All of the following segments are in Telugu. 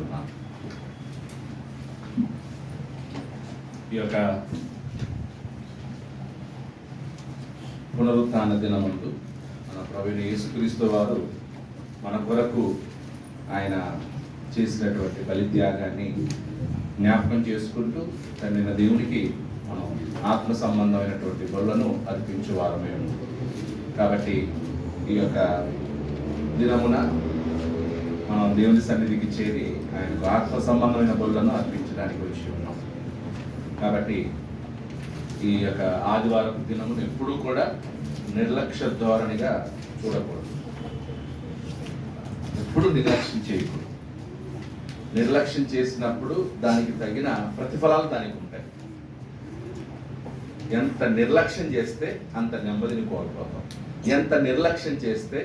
ఉన్నాం. ఈ యొక్క పునరుత్థాన దినమందు మన ప్రభువైన యేసుక్రీస్తు వారు మన కొరకు ఆయన చేసినటువంటి బలిత్యాగాన్ని జ్ఞాపకం చేసుకుంటూ తండ్రి దేవునికి మనం ఆత్మ సంబంధమైనటువంటి బలులను అర్పించే వారమే ఉన్నాం. కాబట్టి ఈ యొక్క దినమున మనం దేవుని సన్నిధికి చేరి ఆయనకు ఆత్మ సంబంధమైన బలులను అర్పించడానికి వచ్చి ఉన్నాం. కాబట్టి ఈ యొక్క ఆదివారం దినమును ఎప్పుడూ కూడా నిర్లక్ష్య ధోరణిగా చూడకూడదు. ఎప్పుడు నిర్లక్ష్యం చేయకూడదు. నిర్లక్ష్యం చేసినప్పుడు దానికి తగిన ప్రతిఫలాలు దానికి ఉంటాయి. ఎంత నిర్లక్ష్యం చేస్తే అంత నెమ్మదిని కోల్పోతాం. ఎంత నిర్లక్ష్యం చేస్తే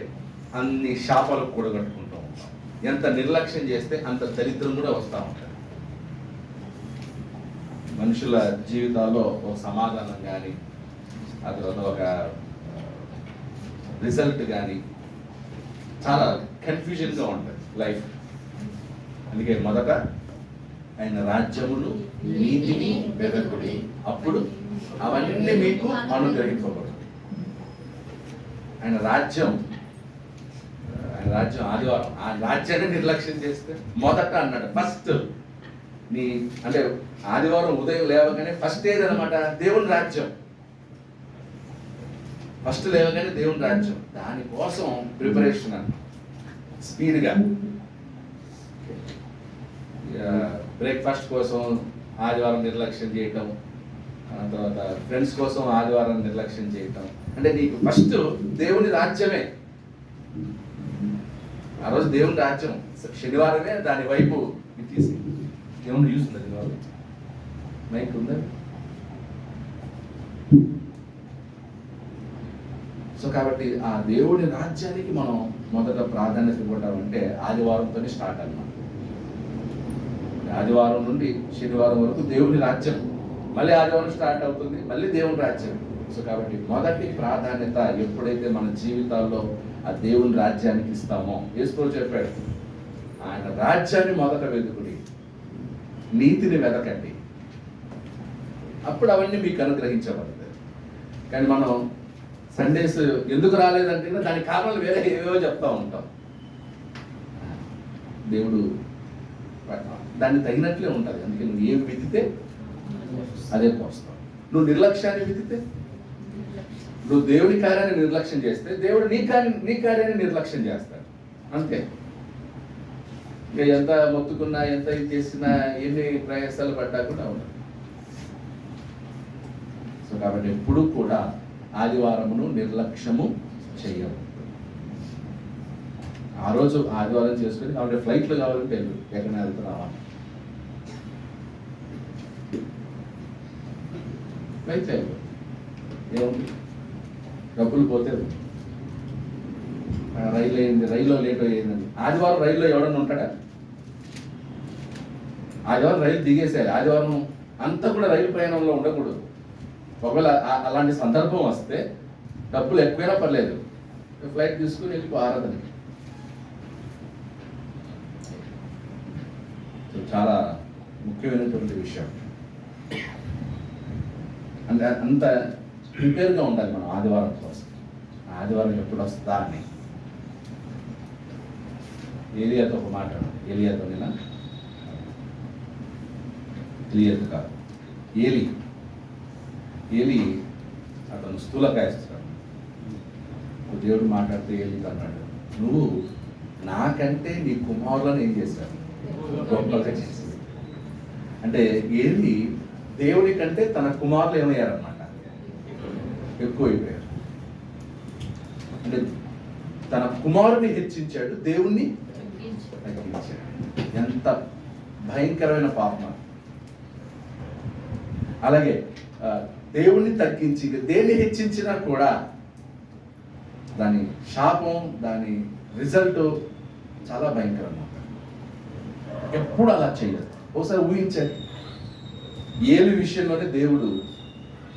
అన్ని శాపాలు కూడగట్టుకుంటూ ఉంటాం. ఎంత నిర్లక్ష్యం చేస్తే అంత దరిద్రం కూడా వస్తూ ఉంటుంది. మనుషుల జీవితాల్లో ఒక సమాధానం కానీ ఆ తర్వాత ఒక రిజల్ట్ కానీ చాలా కన్ఫ్యూజన్గా ఉంటుంది లైఫ్. అందుకే మొదట ఆయన రాజ్యమును నీతిని వెదకుడి, అప్పుడు అవన్నీ మీకు అనుగ్రహింపబడుతుంది. ఆయన రాజ్యం ఆదివారం, ఆ రాజ్యాన్ని నిర్లక్ష్యం చేస్తే మొదట అన్నాడు ఫస్ట్ నీ అంటే ఆదివారం ఉదయం లేవగానే ఫస్ట్ ఏదనమాట దేవుని రాజ్యం. ఫస్ట్ లేవగానే దేవుని రాజ్యం, దానికోసం ప్రిపరేషన్ అన్న స్పీడ్గా. బ్రేక్ఫాస్ట్ కోసం ఆదివారం నిర్లక్ష్యం చేయటం, తర్వాత ఫ్రెండ్స్ కోసం ఆదివారం నిర్లక్ష్యం చేయటం. అంటే నీకు ఫస్ట్ దేవుని రాజ్యమే. ఆ రోజు దేవుని రాజ్యం శనివారమే దాని వైపు తీసి దేవుని యూస్ ఉంది. వాళ్ళు మైక్ ఉందా? సో కాబట్టి ఆ దేవుని రాజ్యానికి మనం మొదట ప్రాధాన్యత ఇవ్వటం ఆదివారంతోనే స్టార్ట్ అన్నమాట. ఆదివారం నుండి శనివారం వరకు దేవుని రాజ్యం, మళ్ళీ ఆదివారం స్టార్ట్ అవుతుంది, మళ్ళీ దేవుని రాజ్యం. సో కాబట్టి మొదటి ప్రాధాన్యత ఎప్పుడైతే మన జీవితాల్లో ఆ దేవుని రాజ్యానికి ఇస్తామో, యేసు చెప్పాడు ఆయన రాజ్యాన్ని మొదట వెతుకుడి, నీతిని వెతకండి, అప్పుడు అవన్నీ మీకు అనుగ్రహించబడతాయి. కానీ మనం సండేస్ ఎందుకు రాలేదంటే దానికి కారణాలు వేరే ఏవేవో చెప్తా ఉంటాం. దేవుడు దాన్ని తగినట్లే ఉంటుంది. అందుకే నువ్వు ఏం విధితే అదే పోస్తావు. నువ్వు నిర్లక్ష్యాన్ని విధితే, నువ్వు దేవుని కార్యాన్ని నిర్లక్ష్యం చేస్తే దేవుడు నీ కార్యాన్ని నిర్లక్ష్యం చేస్తాడు. అంతే. ఇంకా ఎంత మొత్తుకున్నా, ఎంత ఇది చేసినా, ఎన్ని ప్రయాసాలు పడ్డా కూడా ఉండదు. సో కాబట్టి ఎప్పుడు కూడా ఆదివారమును నిర్లక్ష్యము చేయవు. ఆ రోజు ఆదివారం చేసుకుని కాబట్టి ఫ్లైట్లు కావాలంటే వెళ్ళు, ఎక్కడైనా వెళ్తున్నావా, ఫ్లైట్ వెళ్ళు, ఏముంది, డబ్బులు పోతే రైలు అయింది, రైల్లో లేట్ అయ్యిందని. ఆదివారం రైల్లో ఎవడన్నా ఉంటాడా? ఆదివారం రైలు దిగేసేయాలి. ఆదివారం అంతా కూడా రైలు ప్రయాణంలో ఉండకూడదు. ఒకవేళ అలాంటి సందర్భం వస్తే డబ్బులు ఎక్కువైనా పర్లేదు, ఫ్లైట్ తీసుకుని వెళ్ళిపో ఆరాధనకి. చాలా ముఖ్యమైనటువంటి విషయం. అంటే అంత ప్రిపేర్గా ఉండాలి మనం ఆదివారం కోసం. ఆదివారం ఎప్పుడు వస్తా అని ఏలియాతో ఒక మాట, ఏలియాతో నేనా, ఎలియాతో కాదు, ఏలి అతను స్థూలకాయస్తాడు. దేవుడు మాట్లాడితే ఏలితో అన్నాడు, నువ్వు నాకంటే నీ కుమారులను ఏం చేశావు, గొప్పగా చేసేది. అంటే ఏలి దేవుడి కంటే తన కుమారులు ఏమయ్యారన్నమాట, ఎక్కువైపోయారు. అంటే తన కుమారుని హెచ్చించాడు, దేవుణ్ణి తగ్గించాడు. ఎంత భయంకరమైన పాపం. అలాగే దేవుణ్ణి తగ్గించి దేన్ని హెచ్చించినా కూడా దాని శాపం, దాని రిజల్ట్ చాలా భయంకరంగా ఉంటుంది. ఎప్పుడు అలా చేయదు. ఒకసారి ఊహించండి, ఏలి విషయంలోనే దేవుడు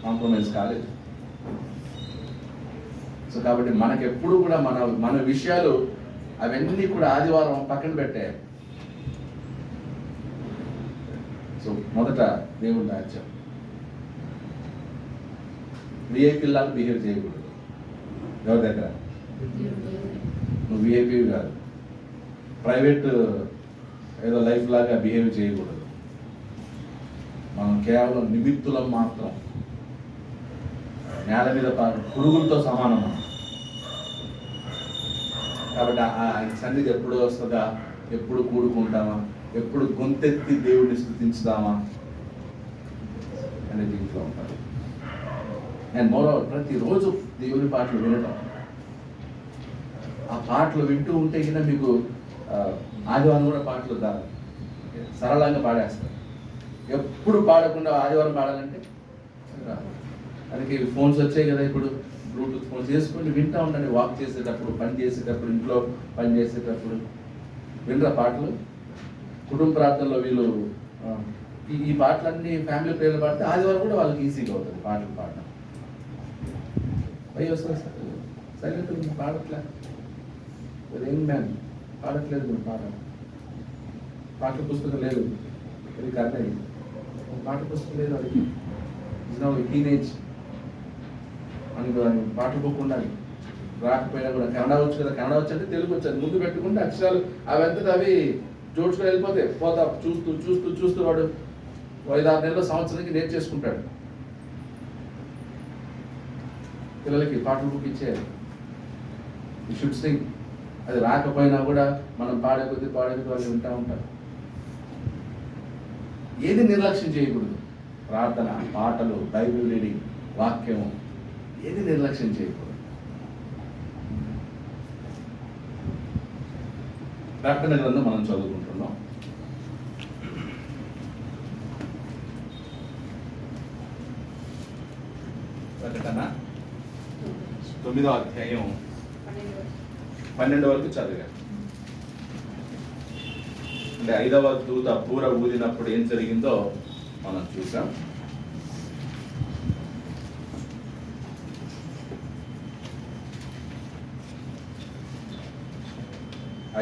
కాంప్రమైజ్ కాలేదు. సో కాబట్టి మనకెప్పుడు కూడా మన విషయాలు అవన్నీ కూడా ఆదివారం పక్కన పెట్టాయి. సో మొదట దేవుని రాజ్యం. విఐపీ లాగా బిహేవ్ చేయకూడదు ఎవరి దగ్గర. నువ్వు విఐపీ కాదు, ప్రైవేట్ ఏదో లైఫ్ లాగా బిహేవ్ చేయకూడదు. మనం కేవలం నిమిత్తులం మాత్రం, నేల మీద పురుగులతో సమానం మనం. కాబట్టి ఆ సన్నిధి ఎప్పుడు వస్తుందా, ఎప్పుడు కూడుకుంటామా, ఎప్పుడు గొంతెత్తి దేవుడిని స్తుతించుదామా అనే దీంట్లో ఉంటారు. అండ్ మోరోవర్ ప్రతిరోజు దేవుని పాటలు వినటం, ఆ పాటలు వింటూ ఉంటే కన్నా మీకు ఆదివారం కూడా పాటలు సరళంగా పాడేస్తారు. ఎప్పుడు పాడకుండా ఆదివారం పాడాలంటే అందుకే ఫోన్స్ వచ్చాయి కదా ఇప్పుడు, బ్లూటూత్ ఫోన్స్ చేసుకొని వింటూ ఉండండి. వాక్ చేసేటప్పుడు, పని చేసేటప్పుడు, ఇంట్లో పని చేసేటప్పుడు వినరా పాటలు. కుటుంబ ప్రార్థనలో వీళ్ళు ఈ పాటలన్నీ ఫ్యామిలీ ప్రేయర్లు పాడితే ఆదివారం కూడా వాళ్ళకి ఈజీగా అవుతుంది పాటలు పాడడం. అయ్యి వస్తుంది సార్ సైలెంట్ పాడట్లే, ఏం మ్యాన్ పాడట్లేదు, మీరు పాటల పుస్తకం లేదు, అది కర్ణయ్య పాట పుస్తకం లేదు, అది టీనేజ్ అని పాట బుక్ ఉండాలి. రాకపోయినా కూడా కన్నడ వచ్చు కదా, కన్నడ వచ్చంటే తెలుగు వచ్చారు ముందు పెట్టుకుంటే అక్షరాలు అవంతా అవి జోడ్చుకొని వెళ్ళిపోతాయి. పోతా చూస్తూ చూస్తూ చూస్తూ వాడు 5-6 నెలల సంవత్సరానికి నేర్చేసుకుంటాడు. పిల్లలకి పాటలు బుక్ ఇచ్చేయాలి, ఈ షుడ్ సింగ్. అది రాకపోయినా కూడా మనం పాడే కొద్దీ వాళ్ళు వింటూ ఉంటారు. ఏది నిర్లక్ష్యం చేయకూడదు. ప్రార్థన, పాటలు, బైబిల్ రీడింగ్, వాక్యము, ఏది నిర్లక్ష్యం చేయకూడదు. ప్రకటన గ్రంథం మనం చదువుకుంటున్నాం. ప్రకటన 9వ అధ్యాయం 12 వరకు చదివారు. అంటే 5వ దూత బూర ఊదినప్పుడు ఏం జరిగిందో మనం చూసాం.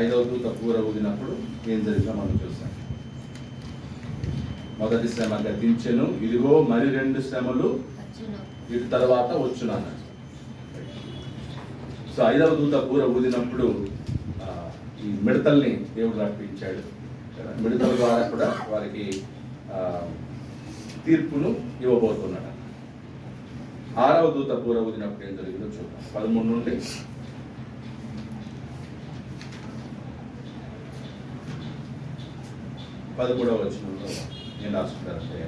ఐదవ దూత బూర ఊదినప్పుడు ఏం జరిగిందో మనం చూసాం. మొదటి శ్రమ గతించెను, ఇదిగో మరి 2 శ్రమలు ఇటు తర్వాత వచ్చును అన్నాడు. సో 5వ దూత బూర ఊదినప్పుడు ఈ మిడతల్ని దేవుడు రప్పించాడు. మిడతల ద్వారా కూడా వారికి తీర్పును ఇవ్వబోతున్నాడు. 6వ దూత బూర ఊదినప్పుడు ఏం జరిగిందో చూద్దాం. 13 నుండి 13వ వచనంలో ఏం రాసుకుంటారంటే,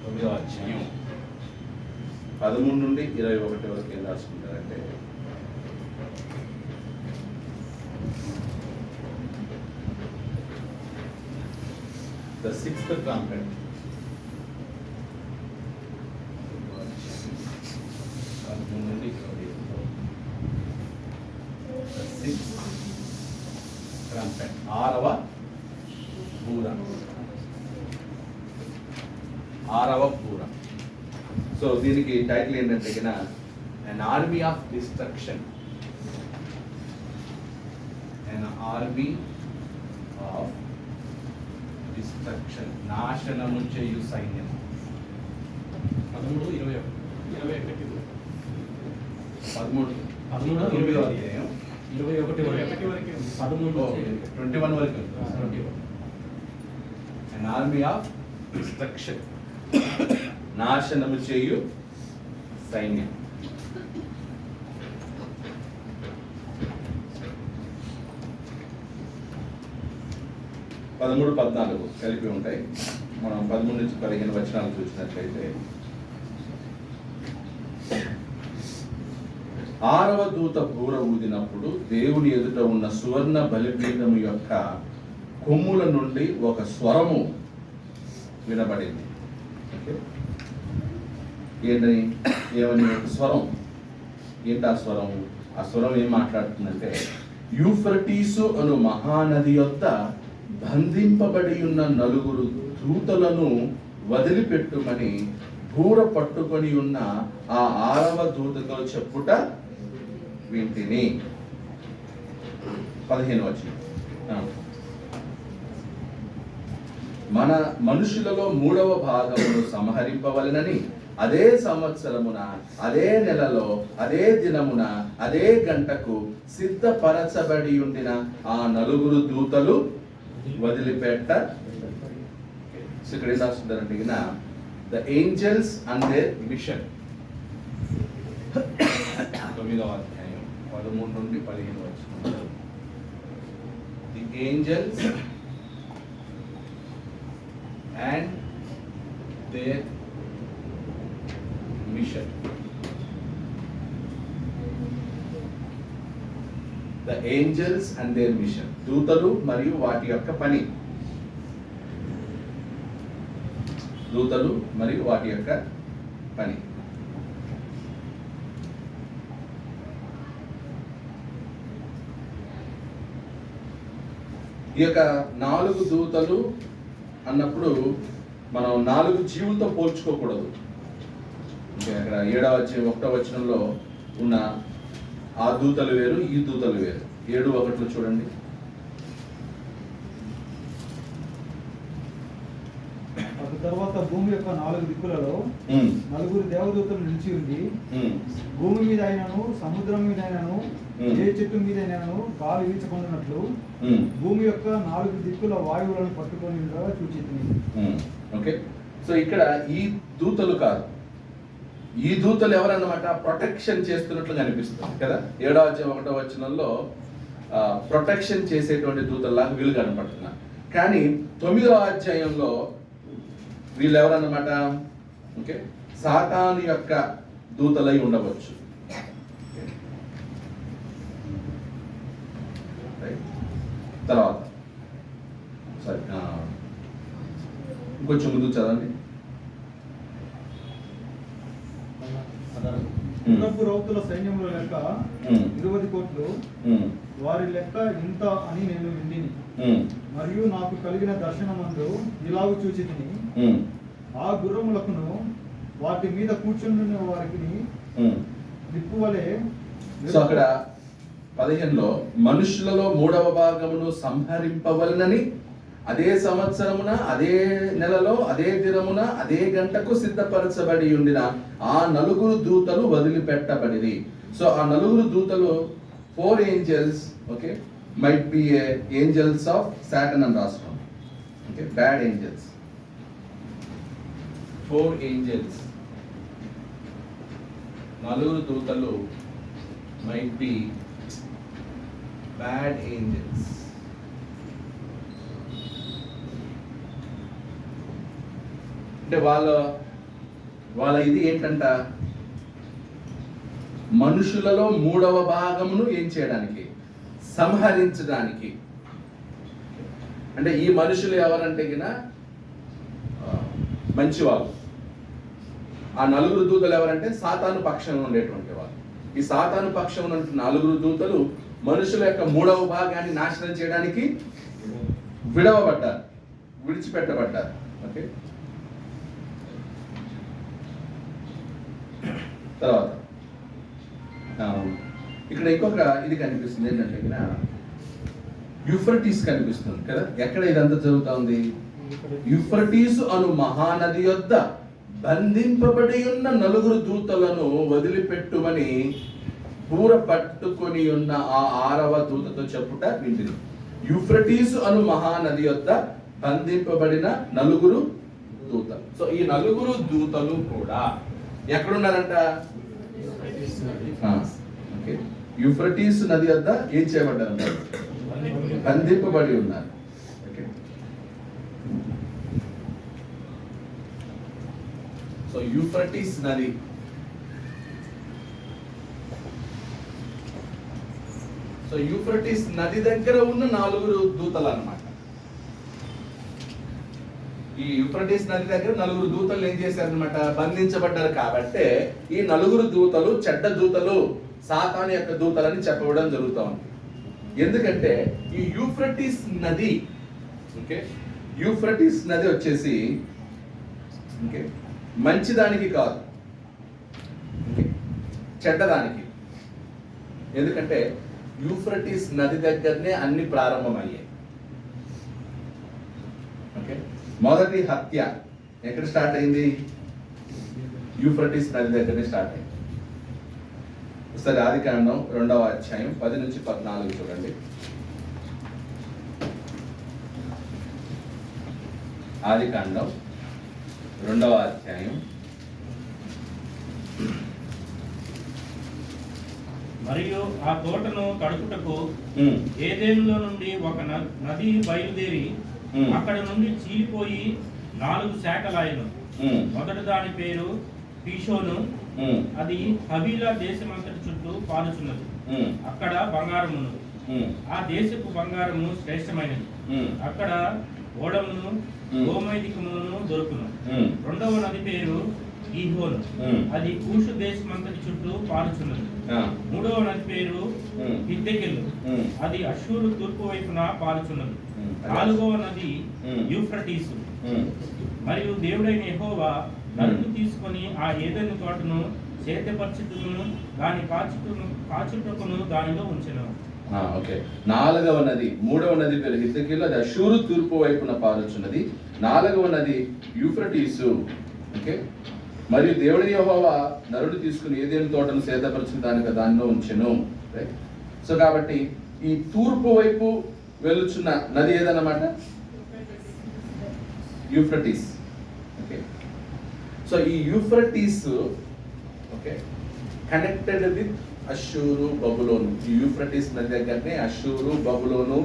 తొమ్మిదవ అధ్యాయం 13 నుండి 21 వరకు ఏం రాసుకుంటారంటే, the sixth trumpet, trumpet, 6వ బూర. సో దీనికి టైటిల్ ఏంటంటే an army of destruction, an army of destruction, నాశనము చేయు సైన్యం. 13, 21 అధ్యాయం 21 వరకు. an army of destruction, నాశనము చేయు సైన్యం. పదమూడు 14 కలిపి ఉంటాయి. మనం 13 నుంచి 15 వచనాలు చూసినట్లయితే, 6వ దూత బూర ఊదినప్పుడు దేవుని ఎదుట ఉన్న సువర్ణ బలిపీఠము యొక్క కొమ్ముల నుండి ఒక స్వరము వినబడింది. ఏమని స్వరం? ఏంటి ఆ స్వరం? ఆ స్వరం ఏం మాట్లాడుతుందంటే, యూఫ్రటీసు అను మహానది యొద్ద బంధింపబడి ఉన్న 4 దూతలను వదిలిపెట్టుమని బూర పట్టుకొని ఉన్న ఆ 6వ దూతతో చెప్పుట వింటిని. 15 వచనం. మన మనుషులలో 3వ భాగమును సంహరింపవలెనని అదే సంవత్సరమున అదే నెలలో అదే దినమున అదే గంటకు సిద్ధపరచబడి ఉండిన ఆ 4 దూతలు వదిలిపెట్ట. ఇక్కడ ఏం రాస్తుంటారంటే the angels and their mission. 9వ అధ్యాయం 13 నుండి 15 వచనం. The angels and their mission. The angels and their mission. దూతలు మరియు వాటి యొక్క పని. దూతలు మరియు వాటి యొక్క పని. ఈ యొక్క 4 దూతలు అన్నప్పుడు మనం 4 జీవులతో పోల్చుకోకూడదు. అక్కడ 7వ అధ్యాయం 1వ వచనంలో ఉన్న ఆ దూతలు వేరు, ఈ దూతలు వేరు. 7:1 చూడండి. తర్వాత భూమి యొక్క 4 దిక్కులలో 4 దేవదూతలు నిలిచి ఉండి, భూమి మీద అయినను సముద్రం మీద అయినను ఏ చెట్టు మీద అయినను గాలి వీచకుండానట్లు భూమి యొక్క 4 దిక్కుల వాయువులను పట్టుకొని చూచితిని. ఓకే, సో ఇక్కడ ఈ దూతలు కాదు, ఈ దూతలు ఎవరన్నమాట ప్రొటెక్షన్ చేస్తున్నట్లు కనిపిస్తుంది కదా. 7వ అధ్యాయం 1వ వచనంలో ప్రొటెక్షన్ చేసేటువంటి దూతల్లాగా వీళ్ళు కనపడుతున్నారు. కానీ 9వ అధ్యాయంలో వీళ్ళు ఎవరన్నమాట, ఓకే, సాతాను యొక్క దూతలై ఉండవచ్చు. తర్వాత సరే, ఇంకొంచెం ముందు చదవండి. రౌతుల సైన్యంలో లెక్క 20 కోట్లు, వారి లెక్క ఇంత అని నేను వింటిని. మరియు నాకు కలిగిన దర్శనమందు ఇలాగు చూచితిని, ఆ గుర్రములకును వాటి మీద కూర్చున్న వారికి నిప్పువలే. సో అక్కడ 15లో మనుషులలో 3వ భాగమును సంహరింపవలనని అదే సంవత్సరమున అదే నెలలో అదే దినమున అదే గంటకు సిద్ధపరచబడి ఉండిన ఆ 4 దూతలు వదిలిపెట్టబడిరి. సో ఆ 4 దూతలు 4 angels, okay, might be angels of Satan అని రాస్తాం. Okay, bad angels. 4 ఏంజల్స్, 4 దూతలు మైట్ బి బ్యాడ్ ఏంజల్స్. అంటే వాళ్ళ ఇది ఏంటంట, మనుషులలో 3వ భాగమును ఏం చేయడానికి, సంహరించడానికి. అంటే ఈ మనుషులు ఎవరంటే మంచివాళ్ళు. ఆ 4 దూతలు ఎవరంటే సాతాను పక్షంలో ఉండేటువంటి వాళ్ళు. ఈ సాతాను పక్షం ఉన్న 4 దూతలు మనుషుల యొక్క 3వ భాగాన్ని నాశనం చేయడానికి విడిచిపెట్టబడ్డారు. ఓకే, తర్వాత ఇక్కడ ఇంకొక ఇది కనిపిస్తుంది ఏంటంటే యూఫ్రటీస్ కనిపిస్తుంది కదా. ఎక్కడ ఇదంతా జరుగుతా ఉంది? యూఫ్రటీసు అను మహానది యొద్ద బంధింపబడి ఉన్న 4 దూతలను వదిలిపెట్టుమని పూర పట్టుకొని ఉన్న ఆ 6వ దూతతో చెప్పుట వింటిని. యూఫ్రటీసు అను మహానది యొద్ద బంధింపబడిన 4 దూతలు. సో ఈ 4 దూతలు కూడా ఎక్కడున్నారంట? ఓకే, యూఫ్రటీస్ నది వద్ద ఏం చేయబడ్డారంట? బంధింపబడి ఉన్నారు. ఓకే, సో యూఫ్రటీస్ నది, సో యూఫ్రటీస్ నది దగ్గర ఉన్న 4 దూతలు అన్నమాట. ఈ యూఫ్రటీస్ నది దగ్గర 4 దూతలు ఏం చేశారనమాట? బంధించబడ్డారు. కాబట్టి ఈ 4 దూతలు చెడ్డ దూతలు, సాతాను యొక్క దూతలని చెప్పడం జరుగుతూ ఉంది. ఎందుకంటే ఈ యూఫ్రటీస్ నది, ఓకే, యూఫ్రటీస్ నది వచ్చేసి ఓకే మంచిదానికి కాదు, ఓకే, చెడ్డదానికి. ఎందుకంటే యూఫ్రటీస్ నది దగ్గరనే అన్ని ప్రారంభమయ్యాయి. ఓకే, మొదటి హత్య ఎక్కడ స్టార్ట్ అయింది? యూఫ్రటీస్ నది దగ్గరనే స్టార్ట్ అయింది. ఒకసారి ఆదికాండం 2వ అధ్యాయం 10 నుంచి 14 చూడండి. ఆదికాండం 2వ అధ్యాయం. మరియు ఆ తోటను తడుపుటకు ఏదెనులో నుండి ఒక నది బయలుదేరి అక్కడ నుండి చీలిపోయి 4 శాఖలాయను. మొదటి దాని పేరు పీషోను. అది హవీలా దేశమంతటి చుట్టూ పాలుచున్నది. అక్కడ బంగారమును, ఆ దేశపు బంగారము శ్రేష్టమైనది. అక్కడ ఓడమును గోమైదికమును దొరుకును. రెండవ నది పేరు గీహోను. అది కూషు దేశమంతటి చుట్టూ పాలుచున్నది. మూడవ నది పేరు హిద్దెకెలు. అది అష్షూరు తూర్పు వైపున పాలుచున్నది. నాలుగవ నది యూఫ్రటీసు. మరియు దేవుడైన యెహోవా నరును తీసుకొని ఆ ఏదెను తోటను సేద్యపరచుటకును దాని కాచుటకును దానిలో ఉంచెను. ఓకే, 4వ నది, 3వ నది పేరు హిద్దెకెలు. అది అష్షూరు తూర్పు వైపున పారుచున్నది. 4వ నది యూఫ్రటీసు. ఓకే, మరియు దేవుడి యెహోవా నరుడు తీసుకుని ఏదేను తోటను సేదపరచిన దానిలో ఉంచెను. రైట్. సో కాబట్టి ఈ తూర్పు వైపు వెలుచున్న నది ఏదన్నమాట? యూఫ్రటీస్. ఓకే, సో ఈ యూఫ్రటీస్ ఓకే కనెక్టెడ్ విత్ అష్షూరు, బబులోను. ఈ యూఫ్రటీస్ నది దగ్గరనే అష్షూరు, బబులోను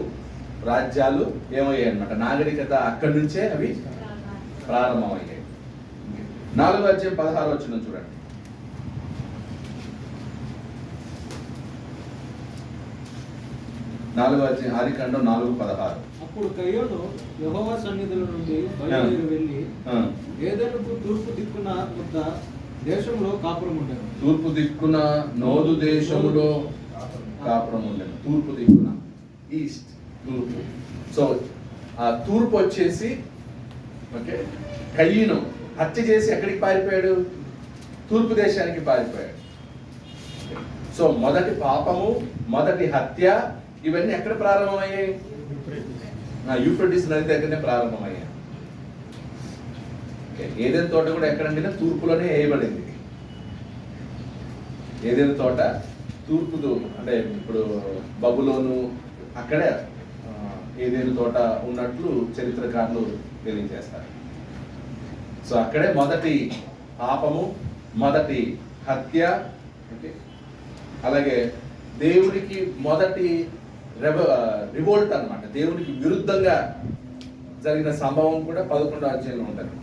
రాజ్యాలు ఏమయ్యాయి అన్నమాట. నాగరికత అక్కడి నుంచే అవి ప్రారంభమయ్యాయి. 4వ అధ్యాయం 16 వచనం చూడండి. 4వ అధ్యాయం ఆదికాండం 4:16. అప్పుడు కయ్యోను యెహోవా సన్నిధుల నుండి బయలుదేరి వెళ్ళి ఏదెనుకు తూర్పు దిక్కున వద్ద దేశంలో కాపురం ఉండెను. తూర్పు దిక్కున నోదు దేశములో కాపురం ఉండెను. తూర్పు దిక్కున, ఈస్ట్, తూర్పు. సో ఆ తూర్పు వచ్చేసి ఓకే కయ్యను హత్య చేసి ఎక్కడికి పారిపోయాడు? తూర్పు దేశానికి పారిపోయాడు. సో మొదటి పాపము, మొదటి హత్య ఇవన్నీ ఎక్కడ ప్రారంభమయ్యాయి? యూఫ్రటీస్ నది దగ్గరనే ప్రారంభమయ్యాయి. ఏదైనా తోట కూడా ఎక్కడంటే తూర్పులోనే వేయబడింది. ఏదైనా తోట తూర్పు, అంటే ఇప్పుడు బబులోను అక్కడే ఏదైనా తోట ఉన్నట్లు చరిత్రకారులు తెలియజేస్తారు. సో అక్కడే మొదటి పాపము, మొదటి హత్య. ఓకే, అలాగే దేవుడికి మొదటి రివోల్ట్ అన్నమాట. దేవుడికి విరుద్ధంగా జరిగిన సంభవం కూడా 11వ అధ్యాయంలో ఉంటుంది.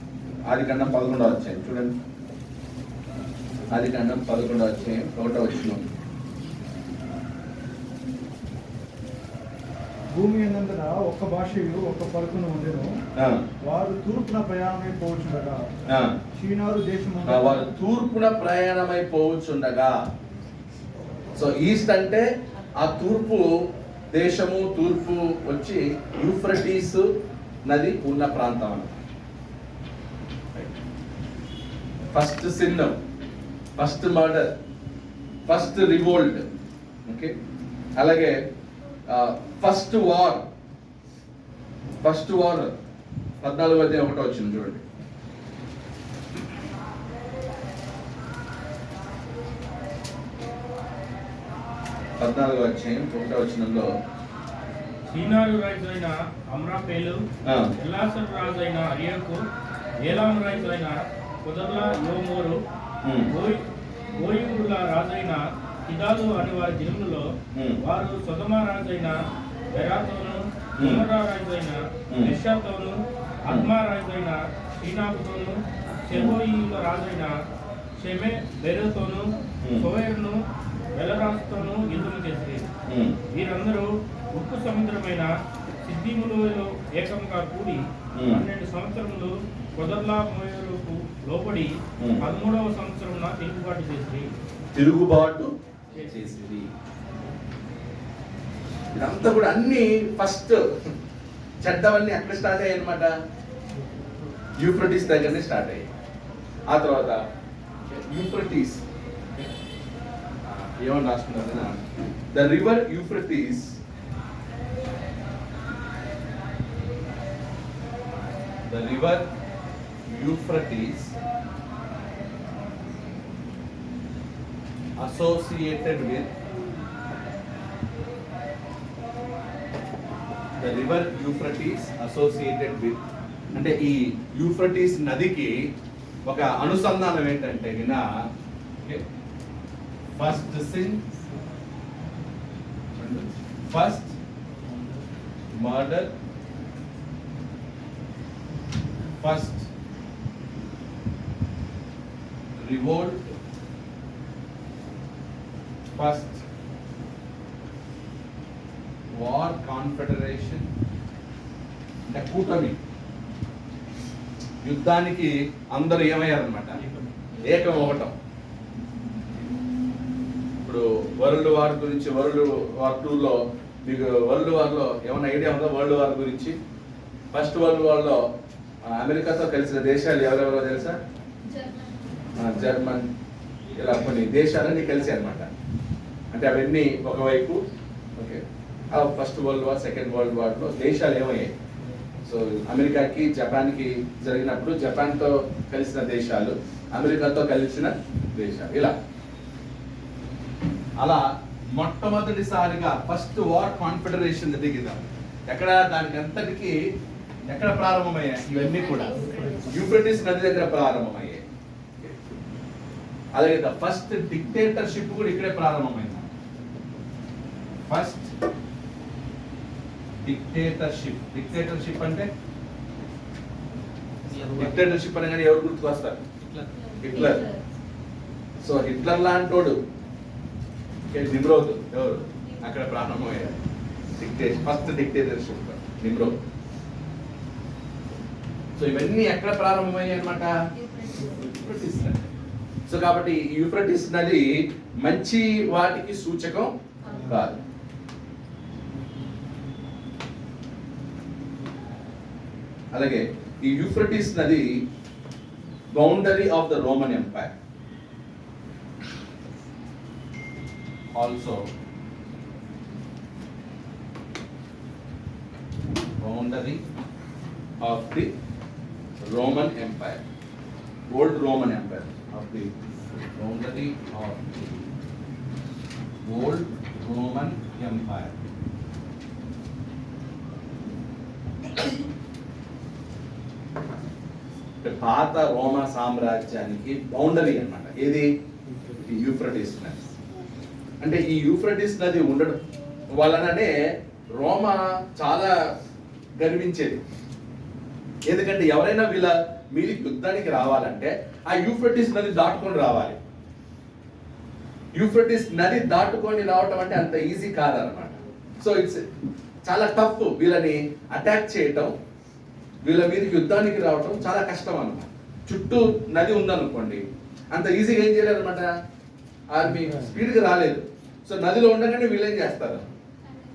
ఆదికాండం 11వ అధ్యాయం చూడండి. ఆదికాండం 11వ అధ్యాయం 1వ వచనం. భూమి ఎందంతటా ఒక్క భాషయు ఒక్క పలుకును ఉండెను. వారు తూర్పున ప్రయాణమైపోవచ్చుండగా షీనారు దేశము. వారు తూర్పున ప్రయాణమైపోవచ్చుండగా. సో ఈస్ట్ అంటే ఆ తూర్పు దేశము, తూర్పు వచ్చి యూఫ్రటీస్ నది ఉన్న ప్రాంతం అన్నమాట. First sin, first murder, first revolt. Okay, అలాగే ఫస్ట్ వార్. 14వ అధ్యాయం 1వ వచనం చూడండి. 14వ అధ్యాయం 1వ వచనంలో సీనారు రాజైన అమ్రాపేలు, ఎల్లాసరు రాజైన అరియాకు, ఏలాము రాజైన కుదర్లా యోమోరు, గోయూరుల రాజైన కిదాలు అని వారి దినములలో వారు సొదమ రాజైన బెరాతోను, గుమరా రాజైన మెషాతోను, అద్మా రాజైన షీనాబుతోను, షెబోయిల రాజైన షెమె బెరోతోను, సోయర్ను, వెలరాజుతోను యుద్ధము చేసి వీరందరూ ఉప్పు సముద్రమైన సిద్ధిములలో ఏకంగా కూడి 12 సంవత్సరములు కొదర్లా మోయరుకు లోపడి 13వ సంవత్సరమున తిరుగుబాటు చేసింది. ఇదంతా కూడా అన్ని ఫస్ట్ చెడ్డవన్నీ ఎక్కడ స్టార్ట్ అయ్యాయి అనమాట? యూఫ్రటీస్ దగ్గరనే స్టార్ట్ అయ్యాయి. ఆ తర్వాత యూఫ్రటీస్ ఏమని రాసుకున్నారన్నా, the river Euphrates the river Euphrates associated with అంటే ఈ యూఫ్రటీస్ నదికి ఒక అనుసంధానం ఏంటంటే గిన first sin, first murder, first revolt, first war confederation, అంటే కూటమి, యుద్ధానికి అందరూ ఏమయ్యారనమాట, ఏకం అవ్వటం. ఇప్పుడు వరల్డ్ వార్ గురించి, వరల్డ్ వార్ 2లో మీకు వరల్డ్ వార్లో ఏమైనా ఐడియా ఉందా? వరల్డ్ వార్ గురించి ఫస్ట్ వరల్డ్ వార్లో అమెరికాతో కలిసిన దేశాలు ఎవరెవరో తెలుసా? జర్మన్, ఇలా కొన్ని దేశాలన్నీ కలిసి అనమాట. అంటే అవన్నీ ఒకవైపు. Okay, first world war, second world వార్లో దేశాలు ఏమయ్యాయి? సో అమెరికాకి జపాన్కి జరిగినప్పుడు జపాన్తో కలిసిన దేశాలు, అమెరికాతో కలిసిన దేశాలు, ఇలా అలా మొట్టమొదటిసారిగా ఫస్ట్ వార్ కాన్ఫెడరేషన్ దిగిందా ఎక్కడ? దానికి అంతటికి ఎక్కడ ప్రారంభమయ్యాయి? ఇవన్నీ కూడా యూఫ్రటీస్ నది దగ్గర ప్రారంభమయ్యాయి. అలాగే ఫస్ట్ డిక్టేటర్షిప్ కూడా ఇక్కడే ప్రారంభమైంది. ఫస్ట్ డిక్టేటర్షిప్ అంటే డిక్టేటర్షిప్ అనగానే ఎవరు గుర్తుకొస్తారు? హిట్లర్. సో హిట్లర్ లాంటోడు నిమ్రోద్ ఎవరు? అక్కడ ప్రారంభమయ్యారు ఫస్ట్ డిక్టేటర్షిప్ నిమ్రోద్. సో ఇవన్నీ ఎక్కడ ప్రారంభమయ్యాయి అనమాట? యూఫ్రటీస్ నది. సో కాబట్టి యూఫ్రటీస్ నది మంచి వాటికి సూచకం కాదు. అలాగే ఈ యూఫ్రటీస్ నది boundary of the Roman empire. Also boundary of the Roman Empire, old Roman Empire, of the boundary of the old Roman Empire. పాత రోమా సామ్రాజ్యానికి బౌండరీ అన్నమాట. ఏది? ఈ యూఫ్రటీస్ నది. అంటే ఈ యూఫ్రటీస్ నది ఉండడం వలననే రోమా చాలా గర్వించేది. ఎందుకంటే ఎవరైనా వీళ్ళ మీది యుద్ధానికి రావాలంటే ఆ యూఫ్రటీస్ నది దాటుకొని రావాలి. యూఫ్రటీస్ నది దాటుకొని రావటం అంటే అంత ఈజీ కాదనమాట. సో ఇట్స్ చాలా టఫ్. వీళ్ళని అటాక్ చేయటం, వీళ్ళ మీదకి యుద్ధానికి రావటం చాలా కష్టం అన్నమాట. చుట్టూ నది ఉందనుకోండి, అంత ఈజీగా ఏం చేయలేరు అనమాట. ఆర్మీ స్పీడ్గా రాలేదు. సో నదిలో ఉండగానే వీళ్ళు ఏం చేస్తారు?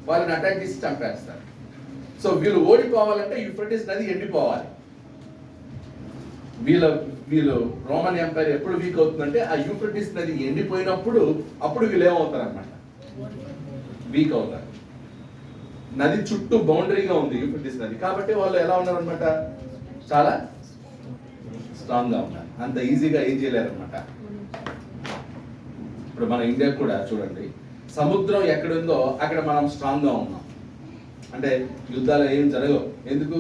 వాళ్ళని అటాక్ చేసి చంపేస్తారు. సో వీళ్ళు ఓడిపోవాలంటే యూఫ్రటీస్ నది ఎండిపోవాలి. వీళ్ళు రోమన్ ఎంపైర్ ఎప్పుడు వీక్ అవుతుందంటే ఆ యూఫ్రటీస్ నది ఎండిపోయినప్పుడు అప్పుడు వీళ్ళు ఏమవుతారు అనమాట, వీక్ అవుతారు. నది చుట్టూ బౌండరీగా ఉంది యూఫ్రటీస్ నది, కాబట్టి వాళ్ళు ఎలా ఉన్నారు అనమాట, చాలా స్ట్రాంగ్ గా ఉన్నారు. అంత ఈజీగా ఏం చేయలేరు అనమాట. ఇప్పుడు మన ఇండియా కూడా చూడండి, సముద్రం ఎక్కడుందో అక్కడ మనం స్ట్రాంగ్ గా ఉన్నాం. అంటే యుద్ధాలు ఏం జరగవు. ఎందుకు?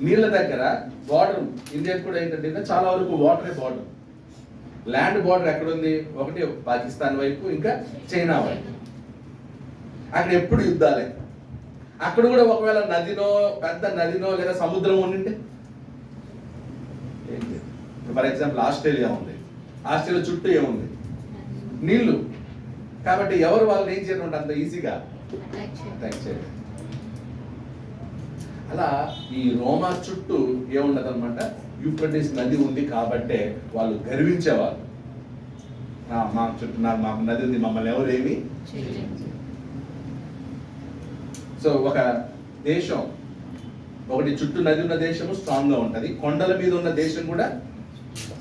నీళ్ళ దగ్గర బార్డర్. ఇండియా కూడా ఏంటంటే చాలా వరకు వాటరే బార్డర్. ల్యాండ్ బార్డర్ ఎక్కడుంది? ఒకటి పాకిస్తాన్ వైపు, ఇంకా చైనా వైపు. అక్కడ ఎప్పుడు యుద్ధాలే. అక్కడ కూడా ఒకవేళ నదినో, పెద్ద నదినో లేదా సముద్రం ఉండింటే ఫర్ ఎగ్జాంపుల్ ఆస్ట్రేలియా ఉంది. ఆస్ట్రేలియా చుట్టూ ఏముంది? నీళ్లు. కాబట్టి ఎవరు వాళ్ళని ఏం చేయడం అంత ఈజీగా అటాక్ చేయరు. అలా ఈ రోమా చుట్టూ ఏముండదు అనమాట, యూఫ్రటీస్ నది ఉంది కాబట్టే వాళ్ళు గర్వించేవాళ్ళు. మా చుట్టూ మాకు నది ఉంది, మమ్మల్ని ఎవరు ఏమి. సో ఒక దేశం, ఒకటి చుట్టూ నది ఉన్న దేశము స్ట్రాంగ్ గా ఉంటది, కొండల మీద ఉన్న దేశం కూడా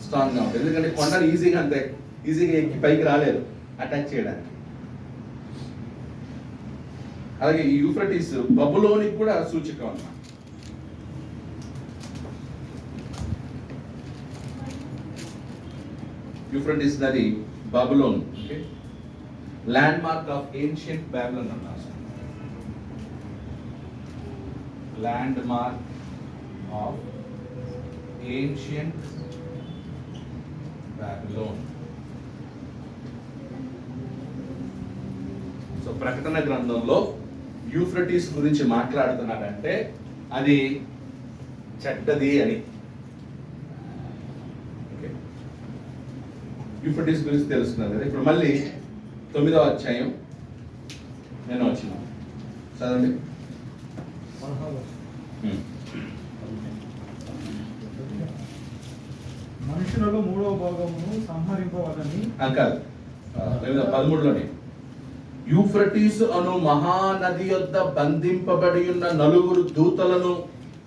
స్ట్రాంగ్ గా ఉంటుంది. ఎందుకంటే కొండలు ఈజీగా ఎక్కి పైకి రాలేరు అటాక్ చేయడానికి. అలాగే ఈ యూఫ్రటీస్ బబులోనికి కూడా సూచిక అన్నమాట. యూఫ్రటీస్ నది Babylon, okay, landmark of ancient Babylon అన్నారు. Landmark of ancient Babylon. So ప్రకటన గ్రంథంలో యూఫ్రటీస్ గురించి మాట్లాడుతున్నాడంటే అది చెడ్డది అని. ఓకే, యూఫ్రటీస్ గురించి తెలుసుకున్నారు కదా. ఇప్పుడు మళ్ళీ 9వ అధ్యాయం నేను వచ్చిన చదవండి. మనుషులలో 3వ భాగమును సంహరింపవాలని కాదు, 13లోనే యూఫ్రటీస్ అను మహానది యొద్ద బంధింపబడి ఉన్న 4 దూతలను.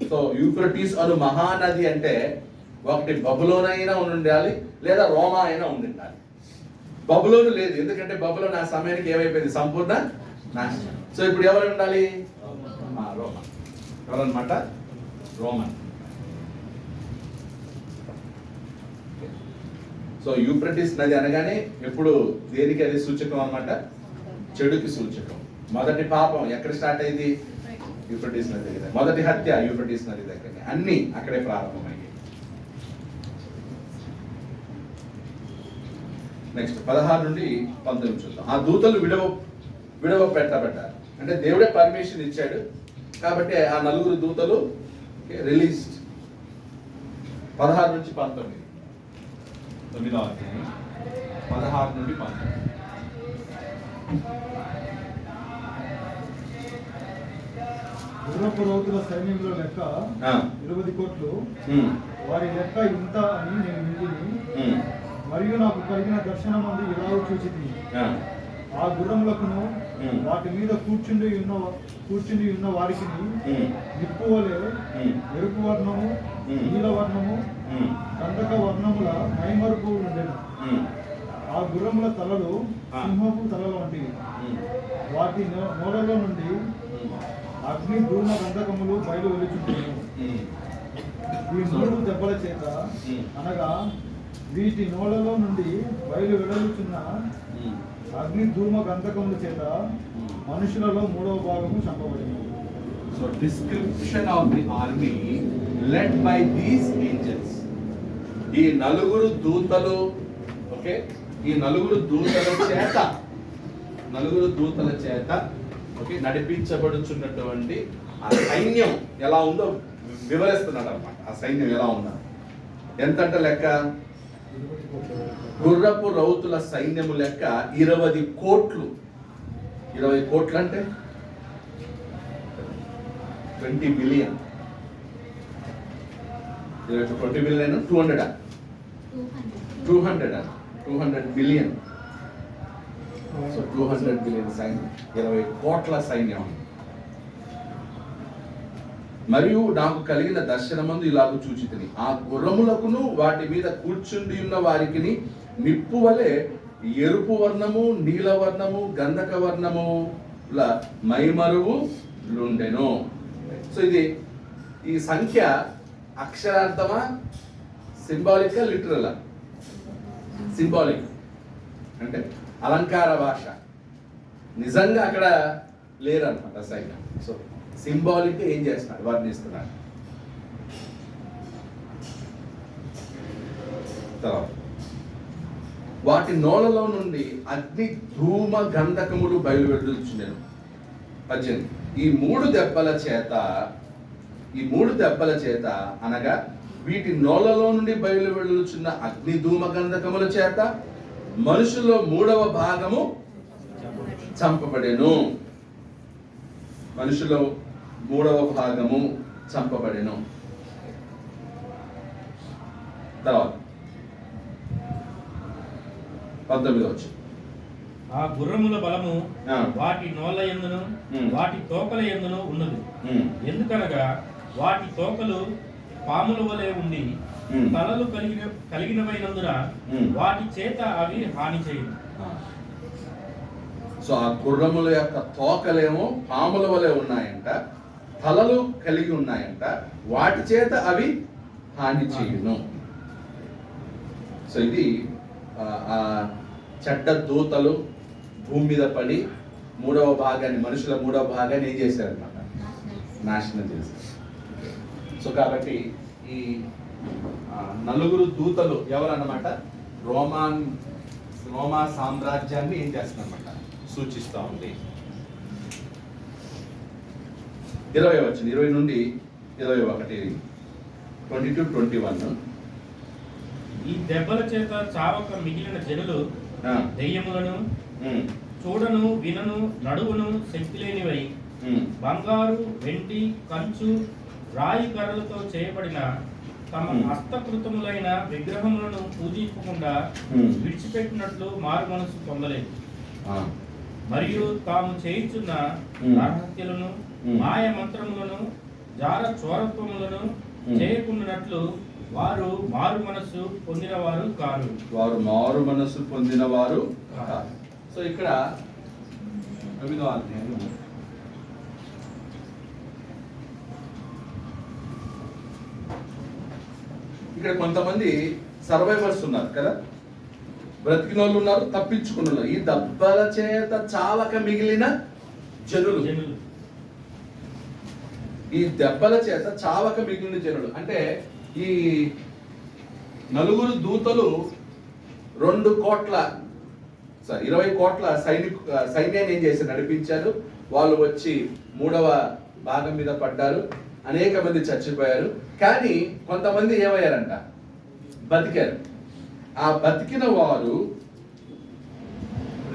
సో యూఫ్రటీస్ అను మహానది అంటే ఒకటి బబులోన్ అయినా ఉండాలి, లేదా రోమా అయినా ఉండాలి. బబులోను లేదు, ఎందుకంటే బబులోన్ ఆ సమయానికి ఏమైపోయింది, సంపూర్ణ నాశనం. సో ఇప్పుడు ఎవరు ఉండాలి, రోమా. ఎవరన్నమాట, రోమన్. సో యూఫ్రటీస్ నది అనగానే ఎప్పుడు దేనికి అది సూచకం అన్నమాట, చెడుకి సూచకం. మొదటి పాపం ఎక్కడ స్టార్ట్ అయింది, యూఫ్రటీస్ నది దగ్గర. మొదటి హత్య యూఫ్రటీస్ నది దగ్గర. అన్ని అక్కడే ప్రారంభమయ్యాయి. నెక్స్ట్ 16 నుండి 19 చూద్దాం. ఆ దూతలు విడవ పెట్టబడ్డారు. అంటే దేవుడే పర్మిషన్ ఇచ్చాడు కాబట్టి ఆ 4 దూతలు రిలీజ్డ్. 16 నుంచి 19, 9వ అధ్యాయం 16 నుండి 19. గుర్రపు రౌతుల సైన్యంలో లెక్క 20 కోట్లు. వారి లెక్క ఇంత అని నేను వింటిని. మరియు నాకు కలిగిన దర్శనమందు ఇలాగ చూచితిని. ఆ గుర్రములకును వాటి మీద కూర్చుండి ఉన్న వారికి నిప్పు వలె ఎరుపు వర్ణము, నీల వర్ణము, గంధక వర్ణముల మైమరుపు ఉండెను. ఆ గుర్రముల తలలు సింహపు తలలు వంటివి. వాటి నోలలో నుండి అగ్ని, ధూమ, గంధకములు బయలు వెలుచుంటున్నాయి. ఈ 3 దెబ్బల చేత అనగా వీటి నోళ్ళలో నుండి బయలు వెడలుచున్న అగ్ని, ధూమ, గంధకముల చేత మనుషులలో 3వ భాగము చంపబడింది. So description of the army led by these angels. ఈ 4 దూతలు, ఓకే, ఈ 4 దూతల చేత ఓకే నడిపించబడుచున్నటువంటి ఆ సైన్యం ఎలా ఉందో వివరిస్తున్నాడు అన్నమాట. ఆ సైన్యం ఎలా ఉందా, ఎంతంట లెక్క, గుర్రపు రౌతుల సైన్యము లెక్క 20 కోట్లు. 20 కోట్లు అంటే 20 billion. 20 billion 200 billion. So 200 billion సైన్యం, 20 కోట్ల సైన్యం. మరియు నాకు కలిగిన దర్శనమందు ఇలాగ చూచితిని. ఆ గుర్రములకును వాటి మీద కూర్చుండి ఉన్న వారికి నిప్పు వలె ఎరుపు వర్ణము, నీల వర్ణము, గంధక వర్ణముల మైమరువు లుండెను. సో ఇది ఈ సంఖ్య అక్షరార్థమా, సింబాలిక్, లిటరల్? సింబాలిక్ అంటే అలంకార భాష. నిజంగా అక్కడ లేరన్నమాట సైన్యం. సో సింబాలిక్ ఏం చేస్తున్నాడు, వర్ణిస్తున్నాడు. తర్వాత వాటి నోళ్ళలో నుండి అగ్ని, ధూమ, గంధకములు బయలువెడుచుండెను. 18. ఈ 3 దెబ్బల చేత అనగా వీటి నోళ్ళలో నుండి బయలువెడుచున్న అగ్ని, ధూమ, గంధకముల చేత మనుషుల్లో 3వ భాగము చంపబడెను. మనుషులో 3వ భాగము చంపబడెను. తర్వాత 19. ఆ గుర్రముల బలము వాటి నోళ్ళ యందును వాటి తోకల యందును ఉన్నది. ఎందుకనగా వాటి తోకలు పాముల వలె ఉండి తలలు కలిగినవైనందున వాటి చేత అవి హాని చేయదు. సో ఆ గుర్రముల యొక్క తోకలేమో పాముల వలె ఉన్నాయంట, తలలు కలిగి ఉన్నాయంట, వాటి చేత అవి హాని చేయును. సో ఇది ఆ చెడ్డ దూతలు భూమి మీద పడి మనుషుల మూడవ భాగాన్ని ఏం చేశారనమాట, నాశనం చేశారు. సో కాబట్టి ఈ నలుగురు దూతలు ఎవరన్నమాట, రోమా సామ్రాజ్యాన్ని ఏం చేస్తారన్నమాట, సూచిస్తూ ఉంది. 20 నుండి 21, 20-21. ఈ దెబ్బల చేత చావక మిగిలిన జనులు దెయ్యములను చూడను వినను నడువును శక్తి లేనివై బంగారు వెండి కంచు రాయి కర్రలతో చేయబడిన తమ హస్తకృతములైన విగ్రహములను పూజించకుండా విడిచిపెట్టినట్లు మారు మనసు పొందలేదు. మరియు తాము చేయుచున్న నరహత్యలను మాయ మంత్రములను జార చోరత్వములను చేయకుండానట్లు వారు మారు మనసు పొందినవారు కారు. సో ఇక్కడ 9వ అధ్యాయం ఇక్కడ కొంతమంది సర్వైవర్స్ ఉన్నారు కదా, బ్రతికిన వాళ్ళు ఉన్నారు, తప్పించుకున్న వాళ్ళు. ఈ దెబ్బల చేత చావక మిగిలిన జనులు, ఈ దెబ్బల చేత చావక మిగిలిన జనులు అంటే ఈ నలుగురు దూతలు 20 కోట్ల సైన్యాన్ని ఏం చేశారు, నడిపించారు. వాళ్ళు వచ్చి 3వ భాగం మీద పడ్డారు, అనేక మంది చచ్చిపోయారు. కానీ కొంతమంది ఏమయ్యారంట, బతికారు. ఆ బతికిన వారు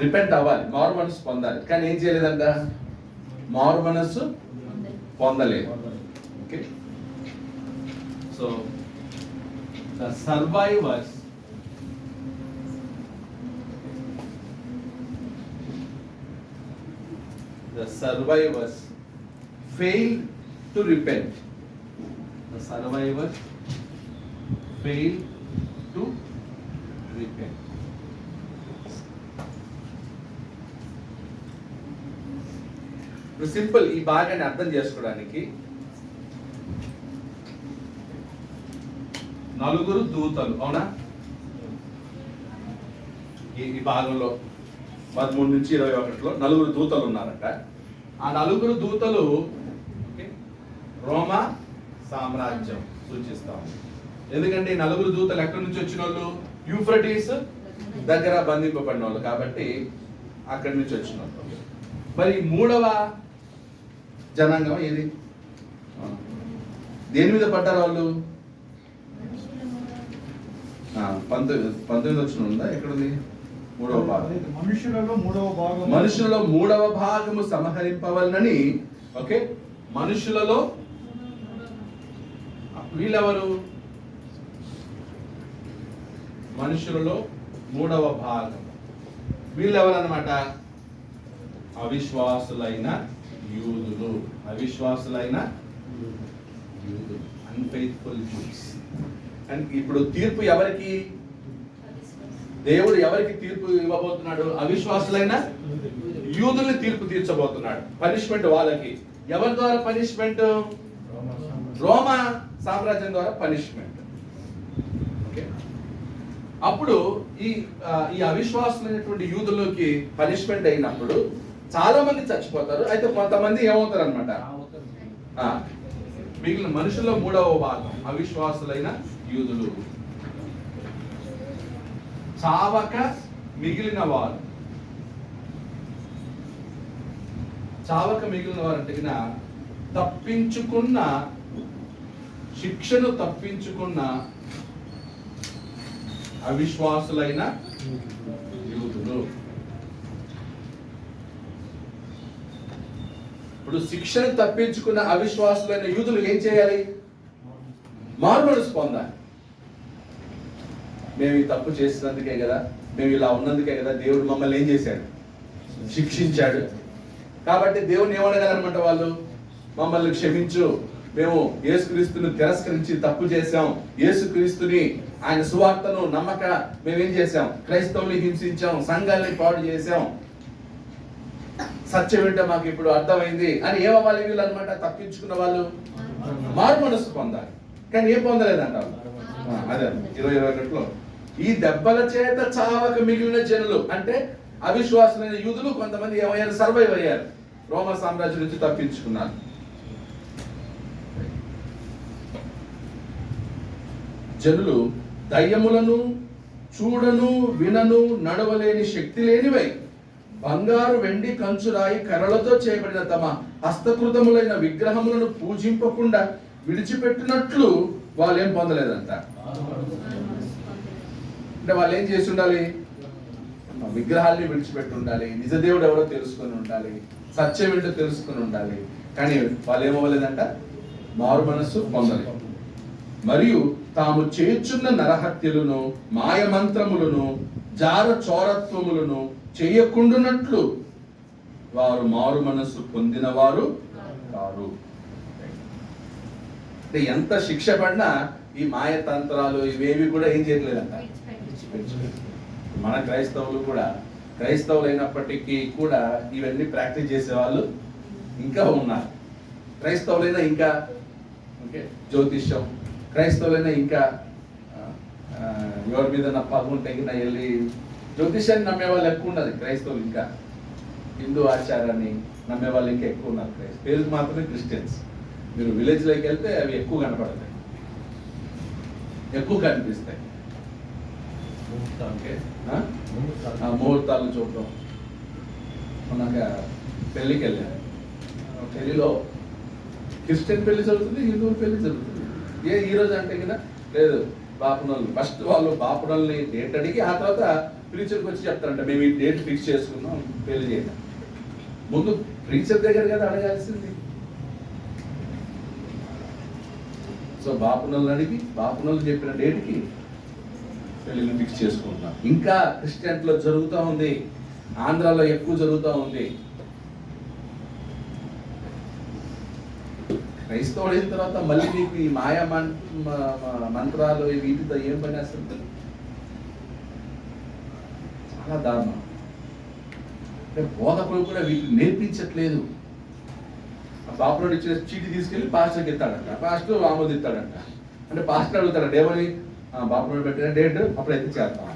రిపెంట్ అవ్వాలి, మారు మనసు పొందాలి. కానీ ఏం చేయలేదంట, మారు మనసు పొందలేదు. Okay, so the survivors failed to repent. The survivors failed to repent. Simple ఈ భాగాన్ని అర్థం చేసుకోవడానికి, నలుగురు దూతలు, అవునా, ఈ భాగంలో 13 నుంచి 21లో నలుగురు దూతలు ఉన్నారట. ఆ నలుగురు దూతలు రోమా సామ్రాజ్యం సూచిస్తాం. ఎందుకంటే ఈ నలుగురు దూతలు ఎక్కడి నుంచి వచ్చిన వాళ్ళు, యూఫ్రటీస్ దగ్గర బంధింపబడిన వాళ్ళు కాబట్టి అక్కడి నుంచి వచ్చిన వాళ్ళు. మరి 3వ జనాంగం ఏది, దేని మీద పడ్డారు వాళ్ళు? 19 వచ్చిన ఉందా, ఎక్కడుంది? 3వ భాగం, మనుషులలో 3వ భాగము సంహరింపవలనని. ఓకే, మనుషులలో వీళ్ళెవరు? మనుషులలో 3వ భాగం వీళ్ళెవరు అన్నమాట? అవిశ్వాసులైన యూదులు, అన్ఫెయిత్ఫుల్ జ్యూస్. అండ్ ఇప్పుడు తీర్పు ఎవరికి? దేవుడు ఎవరికి తీర్పు ఇవ్వబోతున్నాడు? అవిశ్వాసులైన యూదుల్ని తీర్పు తీర్చబోతున్నాడు. పనిష్మెంట్ వాళ్ళకి. ఎవరి ద్వారా పనిష్మెంట్? రోమా సామ్రాజ్యం ద్వారా పనిష్మెంట్. ఓకే, అప్పుడు ఈ అవిశ్వాసులైనటువంటి యూదులకి పనిష్మెంట్ అయినప్పుడు చాలా మంది చచ్చిపోతారు. అయితే కొంతమంది ఏమవుతారు అనమాట, మిగిలిన మనుషుల్లో 3వ భాగం అవిశ్వాసులైన యూదులు, చావక మిగిలిన వారు. అంటే తప్పించుకున్న, శిక్షను తప్పించుకున్న అవిశ్వాసులైన యూదులు. ఇప్పుడు శిక్షను తప్పించుకున్న అవిశ్వాసులైన యూదులు ఏం చేయాలి? మారుమనసు పొందాలి. మేము ఈ తప్పు చేసినందుకే కదా, మేము ఇలా ఉన్నందుకే కదా దేవుడు మమ్మల్ని ఏం చేశాడు? శిక్షించాడు. కాబట్టి దేవుని ఏమనగలనమాట వాళ్ళు? మమ్మల్ని క్షమించు, మేము యేసుక్రీస్తుని తిరస్కరించి తప్పు చేశాం, యేసుక్రీస్తుని ఆయన సువార్తను నమ్మక మేమేం చేశాం? క్రైస్తవుల్ని హింసించాం, సంఘాలని పాడు చేశాం, సత్యం ఏంటో మాకు ఇప్పుడు అర్థమైంది అని ఏమవ్వాలి వీళ్ళు అనమాట? తప్పించుకున్న వాళ్ళు మారు మనసు పొందాలి. కానీ ఏం పొందలేదంట. అదే 21లో ఈ దెబ్బల చేత చావక మిగిలిన జనులు అంటే అవిశ్వాసులైన యూదులు కొంతమంది ఏమయ్యారు? సర్వైవ్ అయ్యారు, రోమ సామ్రాజ్యం నుంచి తప్పించుకున్నారు. జనులు దయ్యములను చూడను వినను నడవలేని శక్తి లేనివై బంగారు వెండి కంచురాయి కర్రలతో చేయబడిన తమ హస్తకృతములైన విగ్రహములను పూజింపకుండా విడిచిపెట్టినట్లు వాళ్ళు ఏం పొందలేదంట. అంటే వాళ్ళు ఏం చేసి ఉండాలి? విగ్రహాల్ని విడిచిపెట్టి ఉండాలి, నిజదేవుడు ఎవరో తెలుసుకొని ఉండాలి, సత్యం ఏంటో తెలుసుకొని ఉండాలి. కానీ వాళ్ళు ఏమవ్వలేదంట? మారు మనస్సు పొందలేదు. మరియు తాము చేర్చున్న నరహత్యలను మాయమంత్రములను జార చోరత్వములను చేయకుండునట్లు వారు మారు మనస్సు పొందిన వారు కారు. అంటే ఎంత శిక్ష పడినా ఈ మాయతంత్రాలు ఇవేవి కూడా ఏం చేయట్లేదంట. మన క్రైస్తవులు కూడా క్రైస్తవులైనప్పటికీ కూడా ఇవన్నీ ప్రాక్టీస్ చేసే వాళ్ళు ఇంకా ఉన్నారు. క్రైస్తవులైనా ఇంకా ఓకే జ్యోతిష్యం, క్రైస్తవులైనా ఇంకా ఎవరి మీద నా పగు ఉంటే నా వెళ్ళి జ్యోతిష్యాన్ని నమ్మే వాళ్ళు ఎక్కువ ఉన్నది క్రైస్తవులు. ఇంకా హిందూ ఆచారాన్ని నమ్మే వాళ్ళు ఇంకా ఎక్కువ ఉన్నారు. పేరుకు మాత్రమే క్రిస్టియన్స్. మీరు విలేజ్లోకి వెళ్తే అవి ఎక్కువ కనపడతాయి, ఎక్కువ కనిపిస్తాయి. ముహూర్తాలు చూడటం. మొన్న పెళ్ళికి వెళ్ళాను, పెళ్లిలో క్రిస్టియన్ పెళ్లి జరుగుతుంది, హిందువుల పెళ్లి జరుగుతుంది. ఈరోజు అంటే కదా లేదు, బాపునలు ఫస్ట్ వాళ్ళు బాపునల్ని డేట్ అడిగి ఆ తర్వాత ప్రీచర్కి వచ్చి చెప్తారంట మేము ఈ డేట్ ఫిక్స్ చేసుకున్నాం పెళ్లి చేయడం. ముందు ప్రీచర్ దగ్గర కదా అడగాల్సింది. సో బాపునల్ని అడిగి బాపునలు చెప్పిన డేట్కి పెళ్లిని ఫిక్స్ చేసుకుంటున్నాం. ఇంకా క్రిస్టియన్లో జరుగుతూ ఉంది, ఆంధ్రాలో ఎక్కువ జరుగుతూ ఉంది. క్రైస్తవుడు అయిన తర్వాత మళ్ళీ నీకు ఈ మాయా మంత్రాలు వీటితో ఏం పని అసలు? చాలా దారుణం. అంటే బోధకులు కూడా వీటిని నేర్పించట్లేదు. బాపులోడు ఇచ్చిన చీటి తీసుకెళ్ళి పాస్టర్కి ఇస్తాడంట, పాస్టర్ ఆమోదిస్తాడంట. అంటే పాస్టర్ అడుగుతాడంట ఏమని? బాపులోడు పెట్టిన డేట్ అప్పుడైతే చేస్తాం.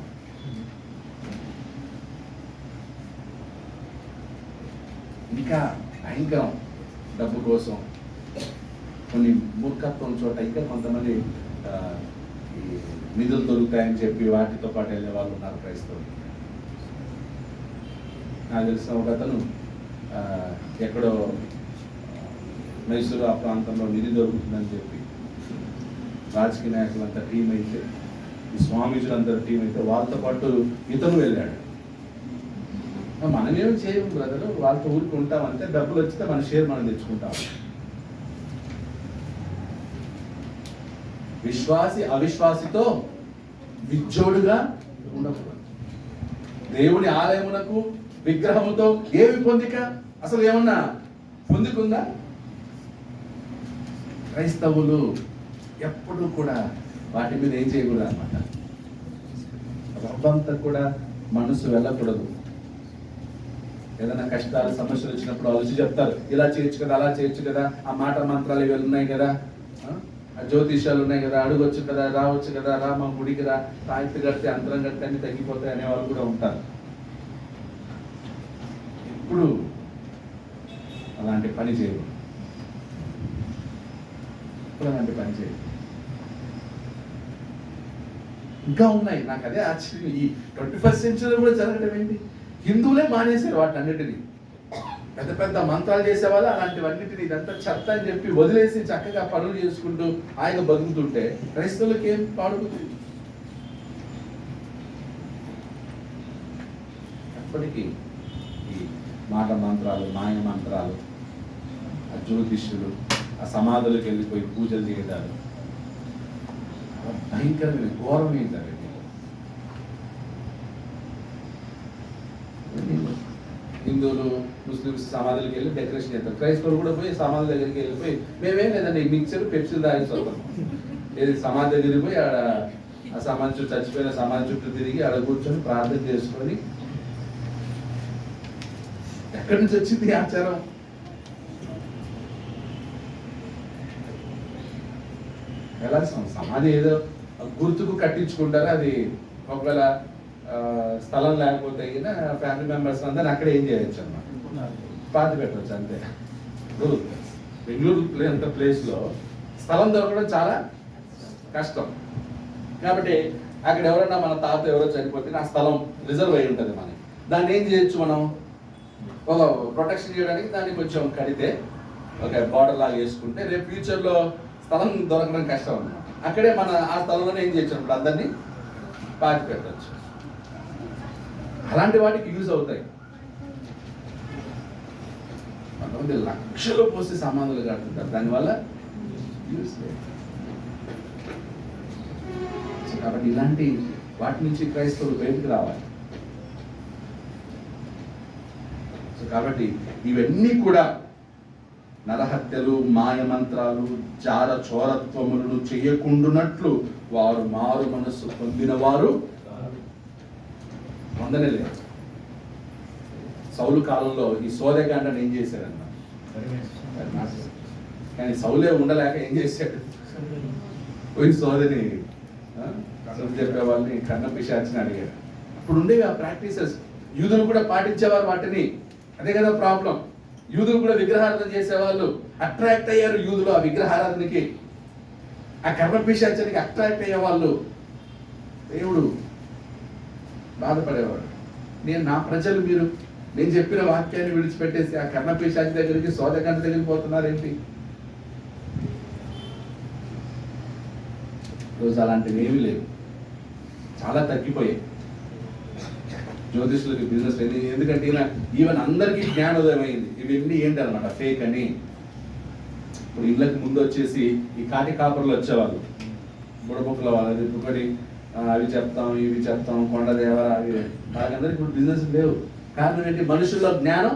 ఇంకా భయంకరం. డబ్బు కోసం కొన్ని మూర్ఖత్వం చోట ఇంకా కొంతమంది నిధులు దొరుకుతాయని చెప్పి వాటితో పాటు వెళ్ళే వాళ్ళు ఉన్నారు క్రైస్తవులు. నాకు తెలిసిన ఒక అతను ఎక్కడో మైసూరు ఆ ప్రాంతంలో నిధి దొరుకుతుందని చెప్పి రాజకీయ నాయకులంతా టీం అయితే, ఈ స్వామీజులంతా టీం అయితే వాళ్ళతో పాటు ఇతను వెళ్ళాడు. మనమేమి చేయము బ్రదరు, వాళ్ళతో ఊరికి ఉంటామంటే డబ్బులు వచ్చితే మన షేర్ మనం తెచ్చుకుంటాం. విశ్వాసి అవిశ్వాసితో విజ్జోడుగా ఉండకూడదు. దేవుని ఆలయమునకు విగ్రహముతో ఏమి పొందిక? అసలు ఏమన్నా పొందుకుందా? క్రైస్తవులు ఎప్పుడు కూడా వాటి మీద ఏం చేయకూడదు అన్నమాట. రబ్బంతా కూడా మనసు వెళ్ళకూడదు. ఏదైనా కష్టాలు సమస్యలు వచ్చినప్పుడు ఆలోచి చెప్తారు, ఇలా చేయొచ్చు కదా, అలా చేయొచ్చు కదా, ఆ మాట మంత్రాలు ఇవి ఉన్నాయి కదా, ఆ జ్యోతిష్యాలు ఉన్నాయి కదా, అడగొచ్చు కదా, రావచ్చు కదా, రా మా గుడికి రా, తాయితీ కడితే అంతరం కడితే అన్ని తగ్గిపోతాయి అనేవాళ్ళు కూడా ఉంటారు. ఇప్పుడు అలాంటి పని చేయరు, ఇప్పుడు అలాంటి పని చేయరు. ఇంకా ఉన్నాయి. నాకు అదే ఆశ్చర్యం, ఈ 21st century కూడా జరగడం ఏంటి? హిందువులే మానేశారు వాటిని అన్నిటినీ. పెద్ద పెద్ద మంత్రాలు చేసేవాళ్ళు అలాంటివన్నిటిని ఇదంతా చెత్త అని చెప్పి వదిలేసి చక్కగా పనులు చేసుకుంటూ ఆయన బతుకుతుంటే క్రైస్తవులకి ఏం పాడుతుంది? అప్పటికి ఈ మాట మంత్రాలు, మాయ మంత్రాలు, ఆ జ్యోతిష్యులు, ఆ సమాధులకు వెళ్ళిపోయి పూజలు చేయడాలు భయంకరమైన ఘోరమైన జరిగింది. హిందువులు ముస్లిమ్స్ సమాధులకి వెళ్ళి డెకరేషన్ చేస్తారు, క్రైస్తవులు కూడా పోయి సమాధుల దగ్గరికి వెళ్ళిపోయి మేమేం లేదండి మిక్చర్ పెప్సీలు తాగేసి వస్తాం. ఏది సమాధి దగ్గరికి పోయి ఆడ ఆ సమాధి చుట్టూ చచ్చిపోయిన సమాధి చుట్టూ తిరిగి ఆడ కూర్చొని ప్రార్థన చేసుకొని, ఎక్కడి నుంచి వచ్చింది ఆచారం? ఎలా సమాధి ఏదో గుర్తుకు కట్టించుకుంటారో అది ఒకవేళ స్థలం లేకపోతే ఫ్యామిలీ మెంబర్స్ అందరినీ అక్కడే ఏం చేయొచ్చు అన్నమాట, పాతి పెట్టవచ్చు అంతే. ఇప్పుడు బెంగళూరు అంత ప్లేస్లో స్థలం దొరకడం చాలా కష్టం. కాబట్టి అక్కడ ఎవరైనా మన తాత ఎవరో చనిపోతే ఆ స్థలం రిజర్వ్ అయి ఉంటుంది మనకి. దాన్ని ఏం చేయొచ్చు మనం, ఒక ప్రొటెక్షన్ చేయడానికి దాన్ని కొంచెం కడితే ఒక బార్డర్ లాగా వేసుకుంటే రేపు ఫ్యూచర్లో స్థలం దొరకడం కష్టం అన్నమాట. అక్కడే మన ఆ స్థలంలోనే ఏం చేయొచ్చు అన్నప్పుడు అందరినీ పాతి పెట్టచ్చు. అలాంటి వాటికి యూజ్ అవుతాయి. కొంతమంది లక్షలు పోసి సామాన్లు కడుతుంటారు, దానివల్ల యూజ్ లేదు. కాబట్టి ఇలాంటి వాటి నుంచి క్రైస్తవులు బయటకు రావాలి. సో కాబట్టి ఇవన్నీ కూడా నరహత్యలు, మాయమంత్రాలు, జార చోరత్వములను చేయకుండునట్లు వారు మారు మనస్సు పొందిన వారు పొందనే లేదు. సౌలు కాలంలో ఈ సోదెగాండని ఏం చేశారన్న, కానీ సౌలే ఉండలేక ఏం చేశాడు, పోయి సోదని చెప్పే వాళ్ళని కన్న పిశాచిని అడిగాడు. అప్పుడు ఉండేవి ఆ ప్రాక్టీసెస్, యూదులు కూడా పాటించేవారు వాటిని. అదే కదా ప్రాబ్లం, యూదులు కూడా విగ్రహారాధన చేసేవాళ్ళు, అట్రాక్ట్ అయ్యారు యూదులు ఆ విగ్రహారాధనకి, ఆ కర్మ పిశాచానికి అట్రాక్ట్ అయ్యేవాళ్ళు. దేవుడు బాధపడేవాడు, నా ప్రజలు మీరు నేను చెప్పిన వాక్యాన్ని విడిచిపెట్టేసి ఆ కర్ణ పిశాచి దగ్గరికి, సోదకంట దగ్గరికి పోతున్నారేంటి? రోజు అలాంటివి ఏమీ లేవు, చాలా తగ్గిపోయాయి. జ్యోతిష్యులకి బిజినెస్ ఎందుకంటే ఈవెన్ అందరికీ జ్ఞానోదయం అయింది ఇవన్నీ ఏంటి అనమాట, ఫేక్ అని. ఇప్పుడు ఇళ్ళకి ముందు వచ్చేసి ఈ కాటి కాపర్లు వచ్చేవాళ్ళు, బుడబుక్కల వాళ్ళు, ఒకటి అవి చెప్తాం ఇవి చెప్తాం, కొండదేవర అవి, వాళ్ళందరికీ ఇప్పుడు బిజినెస్ లేవు. కారణం ఏంటి, మనుషుల్లో జ్ఞానం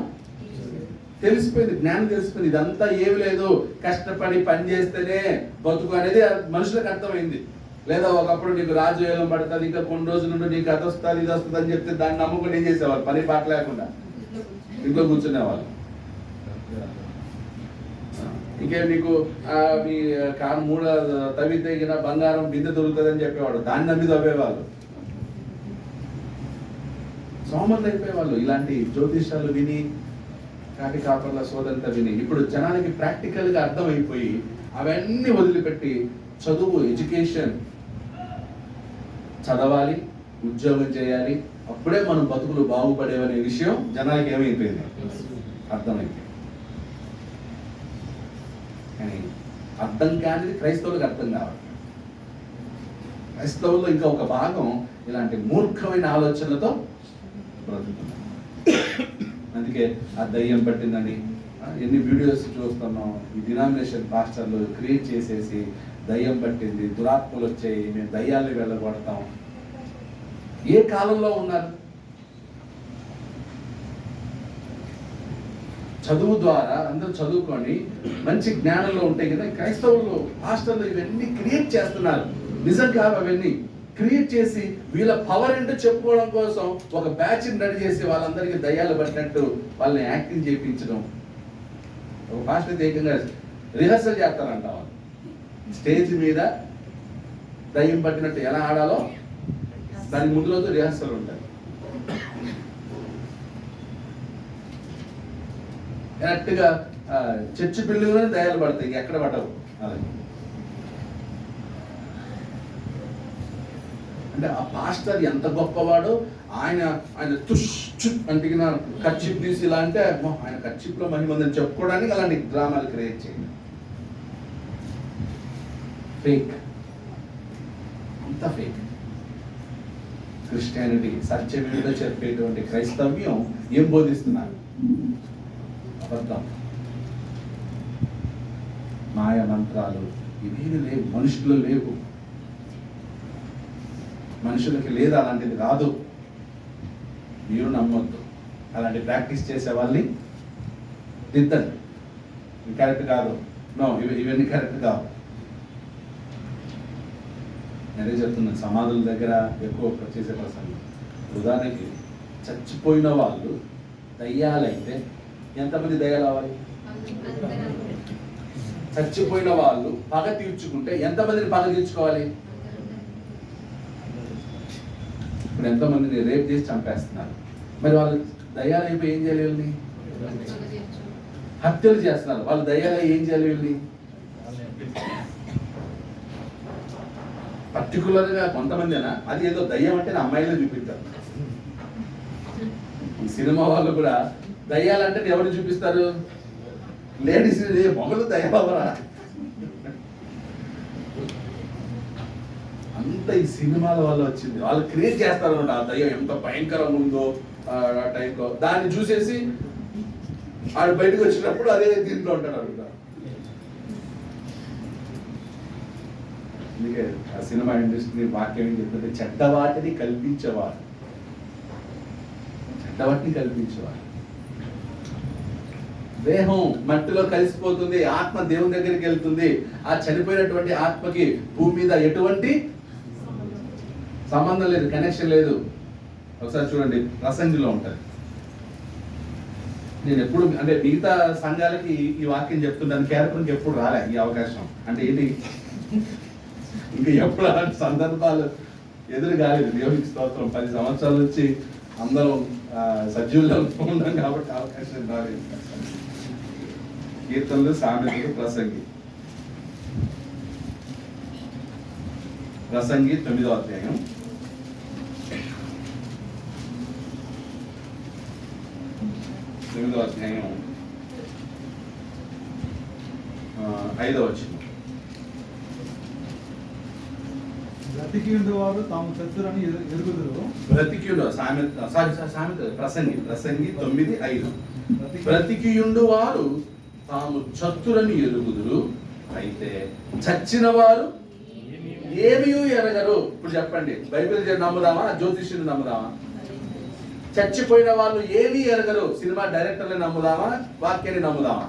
తెలిసిపోయింది, జ్ఞానం తెలిసిపోయింది. ఇదంతా ఏమి లేదు, కష్టపడి పని చేస్తేనే బతుకు అనేది మనుషులకు అర్థమైంది. లేదా ఒకప్పుడు నీకు రాజు ఏలం పడుతుంది, ఇంకా కొన్ని రోజుల నుండి నీకు అది వస్తుంది ఇది వస్తుంది అని చెప్తే దాన్ని నమ్ముకుని ఏం చేసేవాళ్ళు, పని పాట లేకుండా ఇంట్లో కూర్చునేవాళ్ళు. ఇంకే నీకు మీ కాను మూడ తవి తెగిన బంగారం బిందె దొరుకుతుంది అని చెప్పేవాడు, దాన్ని నమ్మి తవ్వేవాళ్ళు, సోమరులు అయిపోయేవాళ్ళు. ఇలాంటి జ్యోతిషాలు విని, కాటి కాపర్ల సోదంతా విని ఇప్పుడు జనానికి ప్రాక్టికల్గా అర్థమైపోయి అవన్నీ వదిలిపెట్టి చదువు, ఎడ్యుకేషన్ చదవాలి, ఉద్యోగం చేయాలి, అప్పుడే మనం బతుకులు బాగుపడేవనే విషయం జనానికి ఏమైపోయింది, అర్థమైంది. కానీ అర్థం కానిది క్రైస్తవులకు అర్థం కావాలి. క్రైస్తవుల్లో ఇంకా ఒక భాగం ఇలాంటి మూర్ఖమైన ఆలోచనలతో బ్రతుకుతున్నారు. అందుకే ఆ దయ్యం పట్టిందని ఎన్ని వీడియోస్ చూస్తున్నాం. ఈ డినామినేషన్ పాస్టర్లు క్రియేట్ చేసేసి దయ్యం పట్టింది, దురాత్మలు వచ్చాయి, మేము దయ్యాల్ని వెళ్ళగొడతాం. ఏ కాలంలో ఉన్నారు? చదువు ద్వారా అందరూ చదువుకొని మంచి జ్ఞానంలో ఉంటాయి కదా. క్రైస్తవులు పాస్టర్లు ఇవన్నీ క్రియేట్ చేస్తున్నారు. నిజం కాదు, అవన్నీ క్రియేట్ చేసి వీళ్ళ పవర్ ఏంటో చెప్పుకోవడం కోసం ఒక బ్యాచ్ రెడీ చేసి వాళ్ళందరికీ దయ్యాలు పట్టినట్టు వాళ్ళని యాక్టింగ్ చేయించడం. ఒక పాస్టర్ ఏకంగా రిహర్సల్ చేస్తారంట, వాళ్ళు స్టేజ్ మీద దయ్యం పట్టినట్టు ఎలా ఆడాలో దానికి ముందు రోజు రిహర్సల్ ఉంటుంది. కరెక్ట్గా చర్చి బిల్డింగ్లోనే దయ్యాలు పడతాయి, ఎక్కడ పడవు. అలాగే అంటే ఆ పాస్టర్ ఎంత గొప్పవాడో, ఆయన తుష్ అంటే కర్చిప్ తీసి ఇలా అంటే ఆయన కర్చిప్లో మహిమందని చెప్పుకోవడానికి అలాంటి డ్రామాలు క్రియేట్ చేయండి. ఫేక్, అంత ఫేక్. క్రిస్టియానిటీ సత్యమేమిటో చెప్పేటువంటి క్రైస్తవ్యం ఏం బోధిస్తున్నారు? అబద్ధం, మాయ మంత్రాలు, ఇవేమి లేవు, మనుషులు లేవు, మనుషులకి లేదు, అలాంటిది రాదు. మీరు నమ్మొద్దు. అలాంటి ప్రాక్టీస్ చేసే వాళ్ళని దిద్దండి. ఇది కరెక్ట్ కాదు, నో ఇవన్నీ కరెక్ట్ కావు. నేనే చెప్తున్నాను, సమాధుల దగ్గర ఎక్కువ చేసే ప్రసంగం. ఉదాహరణకి చచ్చిపోయిన వాళ్ళు దయ్యాలైతే ఎంతమంది దయ్యాలు అవ్వాలి? చచ్చిపోయిన వాళ్ళు పగ తీర్చుకుంటే ఎంతమందిని పగ తీర్చుకోవాలి? ఇప్పుడు ఎంతోమందిని రేప్ చేసి చంపేస్తున్నారు. మరి వాళ్ళు దయ్యాలు అయిపోయి ఏం చేయాలి వీళ్ళని? హత్యలు చేస్తున్నారు. వాళ్ళు దయ్యాలు ఏం చేయాలి వీళ్ళని? పర్టికులర్గా కొంతమందినా అది ఏదో దయ్యం అంటే అమ్మాయిలో చూపిస్తారు. ఈ సినిమా వాళ్ళు కూడా దయ్యాలంటే ఎవరు చూపిస్తారు? లేడీస్. మొగలు దయ్యాలవరా? అంత ఈ సినిమాల వల్ల వచ్చింది. వాళ్ళు క్రియేట్ చేస్తారు అన్నమాట. ఆ దయ్యం ఎంత భయంకరంగా ఉందో ఆ టైంలో దాన్ని చూసేసి ఆడు బయటకు వచ్చినప్పుడు అదే దీంట్లో ఉంటాడు అడుగుతా. అందుకే ఆ సినిమా ఇండస్ట్రీ వాక్యం ఏం చెప్తుంటే చెడ్డవాటిని కల్పించేవారు, చెడ్డవాటిని కల్పించేవారు. దేహం మట్టిలో కలిసిపోతుంది, ఆత్మ దేవుని దగ్గరికి వెళ్తుంది. ఆ చనిపోయినటువంటి ఆత్మకి భూమి మీద ఎటువంటి సంబంధం లేదు, కనెక్షన్ లేదు. ఒకసారి చూడండి, ప్రసంగిలో ఉంటుంది. నేను ఎప్పుడు అంటే మిగతా సంఘాలకి ఈ వాక్యం చెప్తుంటాను, కేరళకి ఎప్పుడు రాలే ఈ అవకాశం. అంటే ఏంటి, ఇంకా ఎప్పుడు అలాంటి సందర్భాలు ఎదురు కాలేదు. దేవునికి స్తోత్రం. 10 సంవత్సరాల నుంచి అందరం సజీవుల్లో ఉన్నాం కాబట్టి అవకాశం రాలేదు. కీర్తనలు, సామెతలు, ప్రసంగి 9వ అధ్యాయం 5వ వచనం. బ్రతికియుండు వారు తాము చతురని ఎరుగుదురు. బ్రతికియుండు సామెత ప్రసంగి 9:5. బ్రతికియుండు వారు తాము చతురని ఎరుగుదురు, అయితే చచ్చిన వారు ఏమీ ఎరగరు. ఇప్పుడు చెప్పండి, బైబిల్ నమ్ముదామా, జ్యోతిష్యుని నమ్ముదామా? చచ్చిపోయిన వాళ్ళు ఏమీ ఎరగరు. సినిమా డైరెక్టర్ని నమ్ముదామా, వాక్యాన్ని నమ్ముదామా?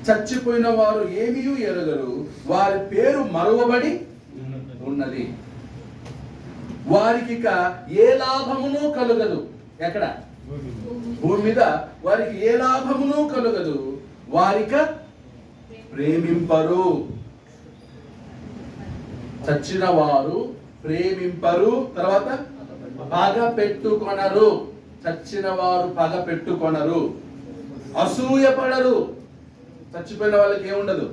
చచ్చిపోయిన వారు ఏమీ ఎరగరు, వారి పేరు మరువబడి ఉన్నది, వారికి ఇక ఏ లాభమును కలుగదు. ఎక్కడ? భూమి మీద వారికి ఏ లాభమును కలుగదు, వారిక ప్రేమింపరు. చచ్చిన వారు ప్రేమింపరు. తర్వాత పగ పెట్టుకొనరు. చచ్చిన వారు పగ పెట్టుకొనరు, అసూయపడరు. చచ్చిపోయిన వాళ్ళకి ఏముండదు?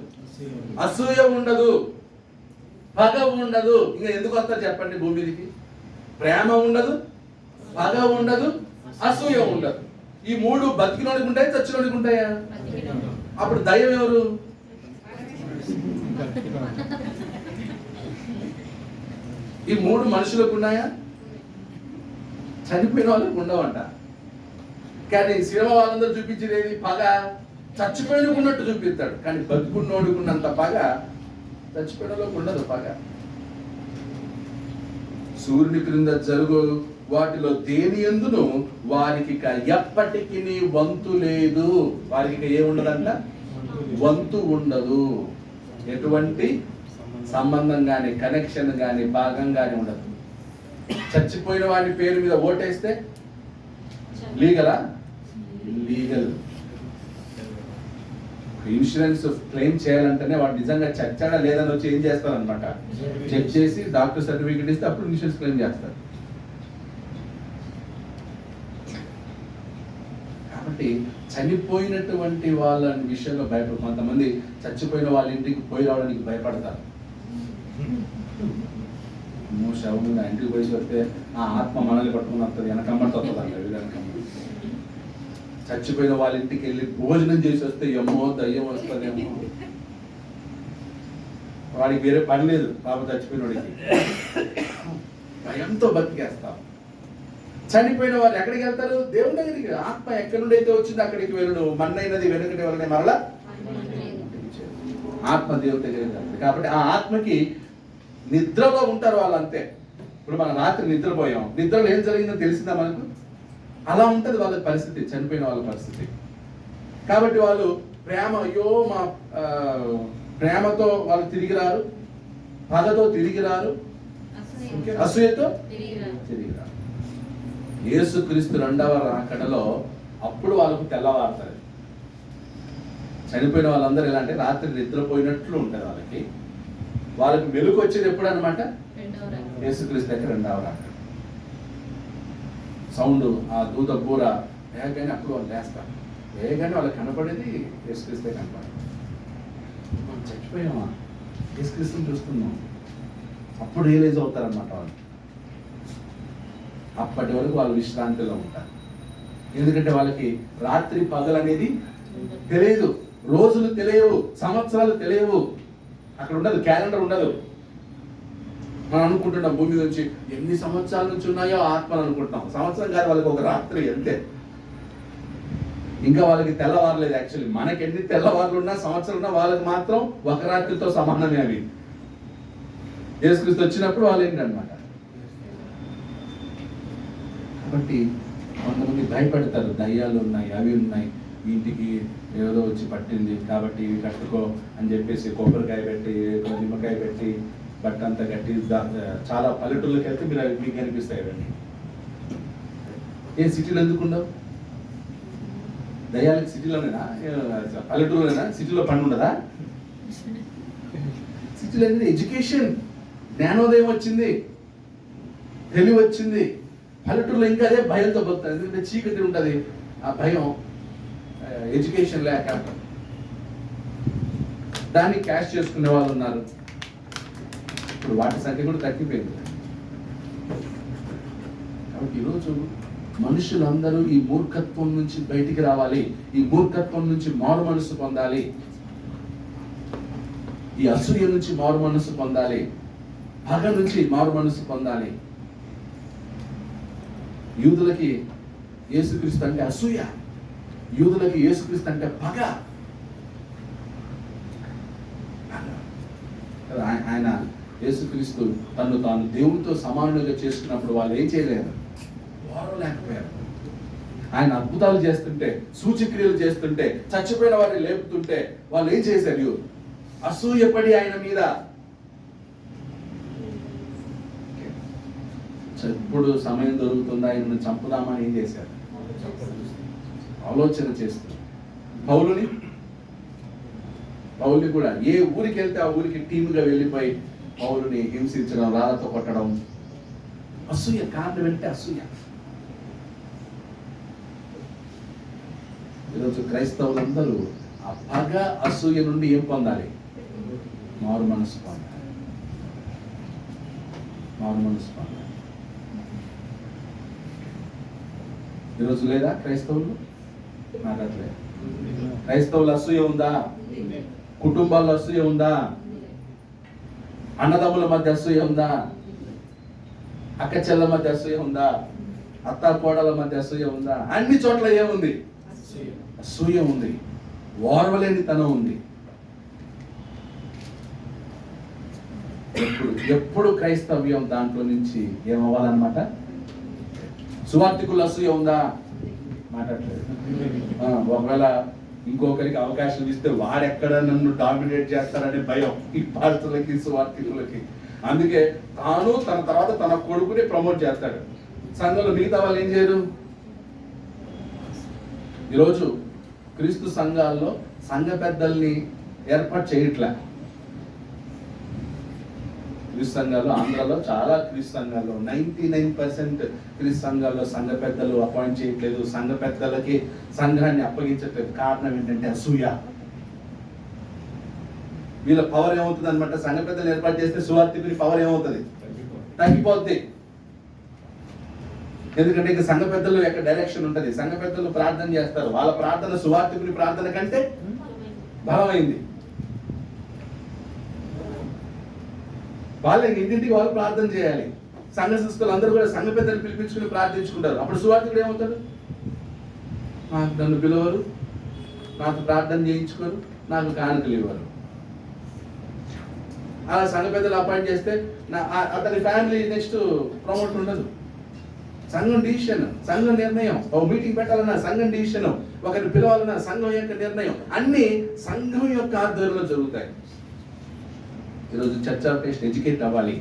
అసూయ ఉండదు, పగ ఉండదు. ఇంకా ఎందుకు వస్తారు చెప్పండి భూమి మీదకి? ప్రేమ ఉండదు, పగ ఉండదు, అసూయ ఉండదు. ఈ 3 బతికినోడికి ఉంటాయి, చచ్చినోడికి ఉంటాయా? అప్పుడు దయ్యం ఎవరు? ఈ 3 మనుషులకు ఉన్నాయా? చనిపోయిన వాళ్ళకి ఉండవంట. కానీ సినిమా వాళ్ళందరూ చూపించేది పగ. చచ్చిపోయినకు ఉన్నట్టు చూపిస్తాడు, కానీ బతుకున్నోడుకున్నంత పగ చచ్చిపోయినలోకి ఉండదు. పగ సూర్యుని క్రింద జరుగు వాటిలో దేని యందును వారికి ఇక ఎప్పటికీ వంతు లేదు. వారికి ఇక ఏముండదంట? వంతు ఉండదు. ఎటువంటి సంబంధం కానీ, కనెక్షన్ కానీ, భాగం కానీ ఉండదు. చచ్చిపోయిన వాడి పేరు మీద ఓటేస్తే లీగలా? ఇల్లీగల్. ఇన్సూరెన్స్ క్లెయిమ్ చేయాలంటేనే వాడు నిజంగా చచ్చాడా లేదని వచ్చి ఏం చేస్తారనమాట, చెక్ చేసి డాక్టర్ సర్టిఫికేట్ ఇస్తే అప్పుడు ఇన్సూరెన్స్ క్లెయిమ్ చేస్తారు. కాబట్టి చనిపోయినటువంటి వాళ్ళ విషయంలో భయపడు. కొంతమంది చచ్చిపోయిన వాళ్ళ ఇంటికి పోయి రావడానికి భయపడతారు. శవం ఇంటికి పోయి వస్తే ఆ ఆత్మ మనల్ని పట్టుకుని వస్తుంది, వెనకమ్మటి వస్తుంది అన్నారు. వెనకమ్మ చచ్చిపోయిన వాళ్ళ ఇంటికి వెళ్ళి భోజనం చేసి వస్తే ఏమో దయ్యం వస్తుందేమో. వాడికి వేరే పని లేదు పాప చచ్చిపోయిన వాడికి. భయంతో బతికేస్తాం. చనిపోయిన వాళ్ళు ఎక్కడికి వెళ్తారు? దేవుని దగ్గరికి. ఆత్మ ఎక్కడి నుండి అయితే వచ్చింది అక్కడికి వెళ్ళడు. మన్నైనది వెనుకటి వల్లనే మరలా ఆత్మ దేవుని దగ్గరికి వెళ్తుంది. కాబట్టి ఆ ఆత్మకి నిద్రలో ఉంటారు వాళ్ళు, అంతే. ఇప్పుడు మనం రాత్రి నిద్రపోయాం, నిద్రలో ఏం జరిగిందో తెలిసిందా మనకు? అలా ఉంటుంది వాళ్ళ పరిస్థితి, చనిపోయిన వాళ్ళ పరిస్థితి. కాబట్టి వాళ్ళు ప్రేమ, అయ్యో మా ప్రేమతో వాళ్ళు తిరిగి రారు, పగతో తిరిగి రారు, అసూయతో తిరిగి రారు. యేసుక్రీస్తు 2వ రాకడలో అప్పుడు వాళ్ళకు తెల్లవారుతారు. చనిపోయిన వాళ్ళందరూ ఎలా అంటే రాత్రి నిద్రపోయినట్లు ఉంటారు. వాళ్ళకి మెలుకు వచ్చేది ఎప్పుడు అనమాట? యేసుక్రీస్తు దగ్గర రెండవ రాకడ. సౌండ్, ఆ దూత బూర వేయగానే అప్పుడు వాళ్ళు లేస్తారు. వేయగానే వాళ్ళకి కనపడేది యేసుక్రీస్తే కనపడదు. మనం చచ్చిపోయామా, యేసుక్రీస్తుని చూస్తున్నాం. అప్పుడు రియలైజ్ అవుతారన్నమాట వాళ్ళు. అప్పటి వరకు వాళ్ళు విశ్రాంతిలో ఉంటారు. ఎందుకంటే వాళ్ళకి రాత్రి పగలు అనేది తెలియదు, రోజులు తెలియవు, సంవత్సరాలు తెలియవు. అక్కడ ఉండదు, క్యాలెండర్ ఉండదు. మనం అనుకుంటున్నాం భూమి నుంచి ఎన్ని సంవత్సరాల నుంచి ఉన్నాయో ఆత్మలు అనుకుంటున్నాం. సంవత్సరం కాదు, వాళ్ళకి ఒక రాత్రి అంతే. ఇంకా వాళ్ళకి తెల్లవారలేదు. యాక్చువల్లీ మనకి ఎన్ని తెల్లవారులు ఉన్నా, సంవత్సరం ఉన్నా, వాళ్ళకి మాత్రం ఒక రాత్రితో సమానమే అవి. యేసుక్రీస్తు వచ్చినప్పుడు వాళ్ళు ఏంటన్నమాట. కాబట్టి కొంతమంది భయపడతారు, దయ్యాలు ఉన్నాయి, అవి ఉన్నాయి, ఇంటికి ఏదో వచ్చి పట్టింది కాబట్టి ఇవి కట్టుకో అని చెప్పేసి కొబ్బరికాయ పెట్టి, నిమ్మకాయ పెట్టి, బట్ట అంతా కట్టి, చాలా పల్లెటూళ్ళకి వెళ్తే మీకు కనిపిస్తాయి అవన్నీ. ఏ సిటీలో ఎందుకు ఉండవు? దయ్యాలకి సిటీలోనేనా, పల్లెటూరులోనేనా? సిటీలో పని ఉండదా? సిటీలో ఏంటంటే ఎడ్యుకేషన్, జ్ఞానోదయం వచ్చింది, తెలివి వచ్చింది. పల్లెటూరులో ఇంకా అదే భయంతో బతుకుతారు. ఎందుకంటే చీకటి ఉంటుంది, ఆ భయం, ఎడ్యుకేషన్ లేక దాన్ని క్యాష్ చేసుకునే వాళ్ళు ఉన్నారు. ఇప్పుడు వాటి సంఖ్య కూడా తగ్గిపోయింది. కాబట్టి ఈరోజు మనుషులందరూ ఈ మూర్ఖత్వం నుంచి బయటికి రావాలి, ఈ మూర్ఖత్వం నుంచి మారు మనసు పొందాలి, ఈ అసూయ నుంచి మారు మనసు పొందాలి, పగ నుంచి మారు మనసు పొందాలి. యూదులకి యేసుక్రీస్తు అంటే అసూయ, యూదులకి యేసుక్రీస్తు అంటే పగ. ఆయన యేసుక్రీస్తు తను తాను దేవునితో సమానులుగా చేసుకున్నప్పుడు వాళ్ళు ఏం చేయలేరు, ఓరలేకపోయారు. ఆయన అద్భుతాలు చేస్తుంటే, సూచక్రియలు చేస్తుంటే, చచ్చిపోయిన వారిని లేపుతుంటే వాళ్ళు ఏం చేశారు? అసూయపడి ఆయన మీద ఎప్పుడు సమయం దొరుకుతుందా ఆయనను చంపుదామని ఏం చేశారు? ఆలోచన చేస్తారు. పౌలుని కూడా ఏ ఊరికి వెళ్తే ఆ ఊరికి టీముగా వెళ్ళిపోయి పౌలుని హింసించడం, రాళ్ళతో కొట్టడం. అసూయ, కారణం అంటే అసూయ. ఈరోజు క్రైస్తవులందరూ ఆ పగ, అసూయ నుండి ఏం పొందాలి? మారు మనసు పొందాలి, మారు మనసు పొందాలి. ఈరోజు లేదా క్రైస్తవులు? నాకట్లేదు. క్రైస్తవుల అసూయ ఉందా? కుటుంబాల్లో అసూయ ఉందా? అన్నదమ్ముల మధ్య అసూయ ఉందా? అక్క చెల్ల మధ్య అసూయ ఉందా? అత్త కోడల మధ్య అసూయ ఉందా? అన్ని చోట్ల ఏముంది? అసూయ ఉంది, ఓర్వలేని తనం ఉంది. ఎప్పుడు క్రైస్తవ్యం దాంట్లో నుంచి ఏమవ్వాలన్నమాట? సువార్థికుల అసూయ ఉందా? మాట్లాడలేదు. ఒకవేళ ఇంకొకరికి అవకాశం ఇస్తే వాడెక్కడ నన్ను డామినేట్ చేస్తారనే భయం ఈ పాస్టర్లకి, సువార్థికులకి. అందుకే తాను తన తర్వాత తన కొడుకుని ప్రమోట్ చేస్తాడు. సంఘంలో మిగతా వాళ్ళు ఏం చేయరు. ఈరోజు క్రీస్తు సంఘాల్లో సంఘ పెద్దల్ని ఏర్పాటు చేయట్లే. క్రీస్తు సంఘాలు ఆంధ్రాలో చాలా క్రీస్తు సంఘాల్లో 99% క్రీస్తు సంఘాల్లో సంఘ పెద్దలు అపాయింట్ చేయట్లేదు. సంఘ పెద్దలకి సంఘాన్ని అప్పగించట్లేదు. కారణం ఏంటంటే అసూయ. వీళ్ళ పవర్ ఏమవుతుంది అనమాట? సంఘ పెద్దలు ఏర్పాటు చేస్తే సువార్థికుని పవర్ ఏమవుతుంది? తగ్గిపోద్ది. ఎందుకంటే ఇక సంఘ పెద్దలు యొక్క డైరెక్షన్ ఉంటుంది. సంఘ పెద్దలు ప్రార్థన చేస్తారు, వాళ్ళ ప్రార్థన సువార్థికుని ప్రార్థన కంటే బలమైంది. వాళ్ళకి ఇంటింటికి వాళ్ళు ప్రార్థన చేయాలి. సంఘ శిస్తులు అందరూ కూడా సంఘ పెద్దలు పిలిపించుకుని ప్రార్థించుకుంటారు. అప్పుడు సువార్థికుడు ఏమవుతాడు? నన్ను పిలవరు, నాకు ప్రార్థన చేయించుకోరు, నాకు కానుకలు ఇవ్వరు. అలా సంఘ పెద్దలు అపాయింట్ చేస్తే అతని ఫ్యామిలీ నెక్స్ట్ ప్రమోట్ ఉండదు. సంఘం డిసిషన్, సంఘం నిర్ణయం. ఒక మీటింగ్ పెట్టాలన్నా సంఘం డిసిషన్, ఒకరిని పిలవాలన్నా సంఘం యొక్క నిర్ణయం. అన్ని సంఘం యొక్క ఆధ్వర్యంలో జరుగుతాయి. ఈరోజు చర్చ్ ఆఫ్ క్రైస్ట్ ఎడ్యుకేట్ అవ్వాలి.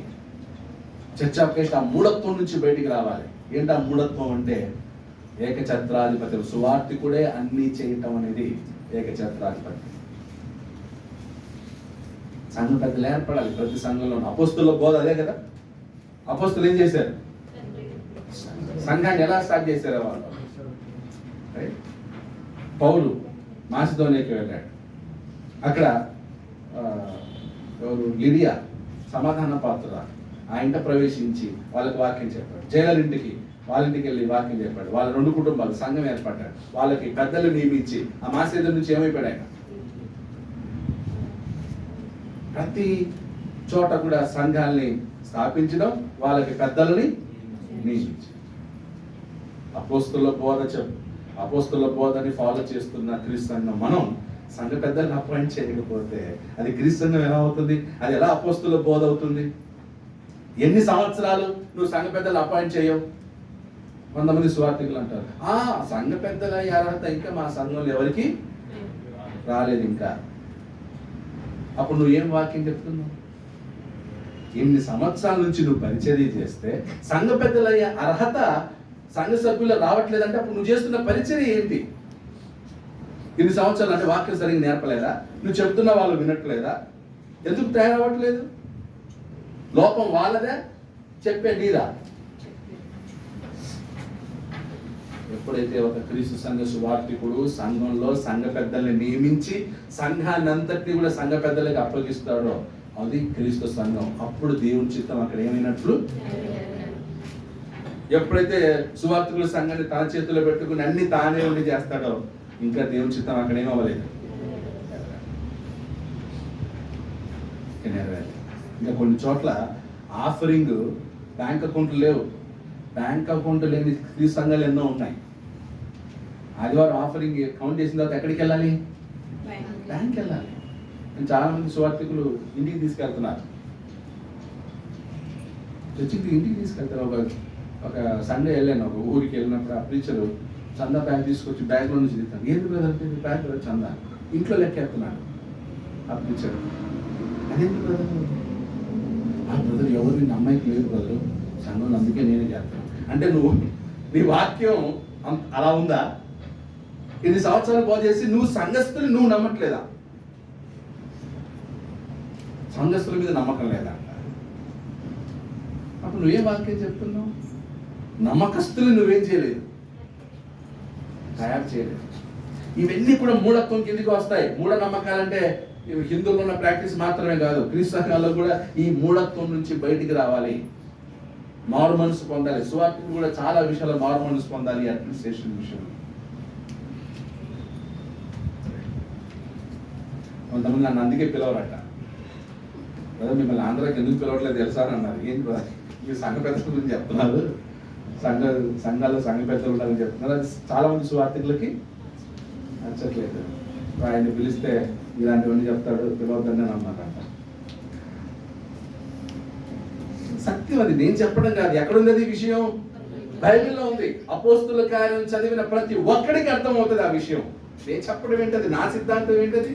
చర్చ్ ఆఫ్ క్రైస్ట్ ఆ మూఢత్వం నుంచి బయటికి రావాలి. ఏంటి ఆ మూఢత్వం అంటే? ఏకఛత్రాధిపతి, సువార్థికుడే అన్ని చేయటం అనేది ఏకఛత్రాధిపతి. సంఘం పెద్దలు ఏర్పడాలి. ప్రతి సంఘంలో అపోస్తుల బోధ అదే కదా. అపోస్తులు ఏం చేశారు? సంఘాన్ని ఎలా స్టార్ట్ చేశారు వాళ్ళు? రైట్? పౌలు మాసిదోనియాకి వెళ్ళాడు. అక్కడ ఎవరు? లిడియా సమాధాన పాత్ర ఆ ఇంట ప్రవేశించి వాళ్ళకి వాక్యం చెప్పాడు. జైలర్ ఇంటికి వాళ్ళ ఇంటికి వెళ్ళి వాక్యం చెప్పాడు. వాళ్ళ 2 కుటుంబాలు సంఘం ఏర్పడ్డాడు. వాళ్ళకి పెద్దలు నియమించి ఆ మాసేద నుంచి ఏమైపోయాడు ఆయన? ప్రతి చోట కూడా సంఘాల్ని స్థాపించడం, వాళ్ళకి పెద్దలని నియమించడం. అపోస్తుల బోధని ఫాలో చేస్తున్న క్రీస్తు సంఘం మనం సంఘ పెద్దల్ని అపాయింట్ చేయకపోతే అది క్రీస్తు సంఘం ఎలా అవుతుంది? అది ఎలా అపోస్తుల బోధ అవుతుంది? ఎన్ని సంవత్సరాలు నువ్వు సంఘ పెద్దలు అపాయింట్ చేయవు? కొంతమంది సువార్థికులు అంటారు, సంఘ పెద్దల అర్హత ఇంకా మా సంఘంలో ఎవరికి రాలేదు ఇంకా. అప్పుడు నువ్వు ఏం వాక్యం చెప్తున్నావు? ఎన్ని సంవత్సరాల నుంచి నువ్వు పరిచర్య చేస్తే సంఘ పెద్దలయ్యే అర్హత సంఘ సభ్యులు రావట్లేదంటే అప్పుడు నువ్వు చేస్తున్న పరిచర్య ఏంటి? ఇన్ని సంవత్సరాలు అంటే వాక్యం సరిగ్గా నేర్పలేదా? నువ్వు చెప్తున్న వాళ్ళు వినట్లేదా? ఎందుకు తయారవ్వట్లేదు? లోపం వాళ్ళదే, చెప్పే నీదా? ఎప్పుడైతే ఒక క్రీస్తు సంఘ సువార్థికుడు సంఘంలో సంఘ పెద్దల్ని నియమించి సంఘాన్ని అంతటినీ కూడా సంఘ పెద్దలకి అప్పగిస్తాడో అది క్రీస్తు సంఘం. అప్పుడు దేవుని చిత్తం అక్కడ ఏమైనట్లు. ఎప్పుడైతే సువార్థికుల సంఘాన్ని తన చేతిలో పెట్టుకుని అన్ని తానే ఉండి చేస్తాడో ఇంకా దేవుని చిత్తం అక్కడ ఏమవ్వలేదు, ఇంకా కొన్ని చోట్ల ఆఫరింగ్ బ్యాంక్ అకౌంట్లు లేవు. బ్యాంక్ అకౌంట్ లేని క్రీస్తు సంఘాలు ఎన్నో ఉన్నాయి. ఆదివారం ఆఫరింగ్ కౌంట్ చేసిన తర్వాత ఎక్కడికి వెళ్ళాలి? బ్యాంక్ వెళ్ళాలి. చాలా మంది సువార్థికులు ఇంటికి తీసుకెళ్తున్నారు. చర్చికి ఇంటికి తీసుకెళ్తారు. ఒక సండే వెళ్ళాను, ఒక ఊరికి వెళ్ళినప్పుడు ఆ ప్రీచరు చందా బ్యాంక్ తీసుకొచ్చి బ్యాంక్లో నుంచి తింటాను. ఏంటి బ్రదర్ బ్యాంక్ చందా ఇంట్లో లెక్కేస్తున్నాడు ఆ ప్రీచర్. అదేంటి బ్రదర్? ఆ బ్రదర్ ఎవరు నీ అమ్మాయికి లేదు బ్రదరు, సంఘంలో అందుకే నేనే చేస్తాను అంటే నువ్వు నీ వాక్యం అలా ఉందా? ఇన్ని సంవత్సరాలు బాగు చేసి నువ్వు సంఘస్థులు నువ్వు నమ్మట్లేదా? సంఘస్థుల మీద నమ్మకం లేదా? అప్పుడు నువ్వేం వాక్యం చెప్తున్నావు? నమ్మకస్తులు నువ్వేం చేయలేదు, తయారు చేయలేదు. ఇవన్నీ కూడా మూఢత్వం కిందికి వస్తాయి. మూఢనమ్మకాలంటే హిందువుల్లో ఉన్న ప్రాక్టీస్ మాత్రమే కాదు, క్రీస్తు సంఘాల్లో కూడా ఈ మూఢత్వం నుంచి బయటికి రావాలి, మారు మనసు పొందాలి. సువార్తికులు కూడా చాలా విషయాలు మారు మనసు పొందాలి. అడ్మినిస్ట్రేషన్ విషయంలో కొంతమంది నన్ను అందుకే పిలవరట. కదా మిమ్మల్ని ఆంధ్రాకి ఎందుకు పిలవట్లేదు తెలుసా అని అన్నారు. ఏంటి ఈ సంఘ పెద్దల గురించి చెప్తున్నారు, సంఘాల్లో సంఘ పెద్దలు ఉండాలని చెప్తున్నారు. అది చాలా మంది సువార్తికులకి నచ్చట్లేదు. ఆయన్ని పిలిస్తే ఇలాంటివన్నీ చెప్తాడు, పిలవద్దని అన్నారంట. సత్యం అది, నేను చెప్పడం కాదు. ఎక్కడుంది అది విషయం? బైబిల్లో ఉంది. అపోస్తుల కార్యం చదివిన ప్రతి ఒక్కడికి అర్థమవుతుంది ఆ విషయం. నేను చెప్పడం ఏంటది? నా సిద్ధాంతం ఏంటది?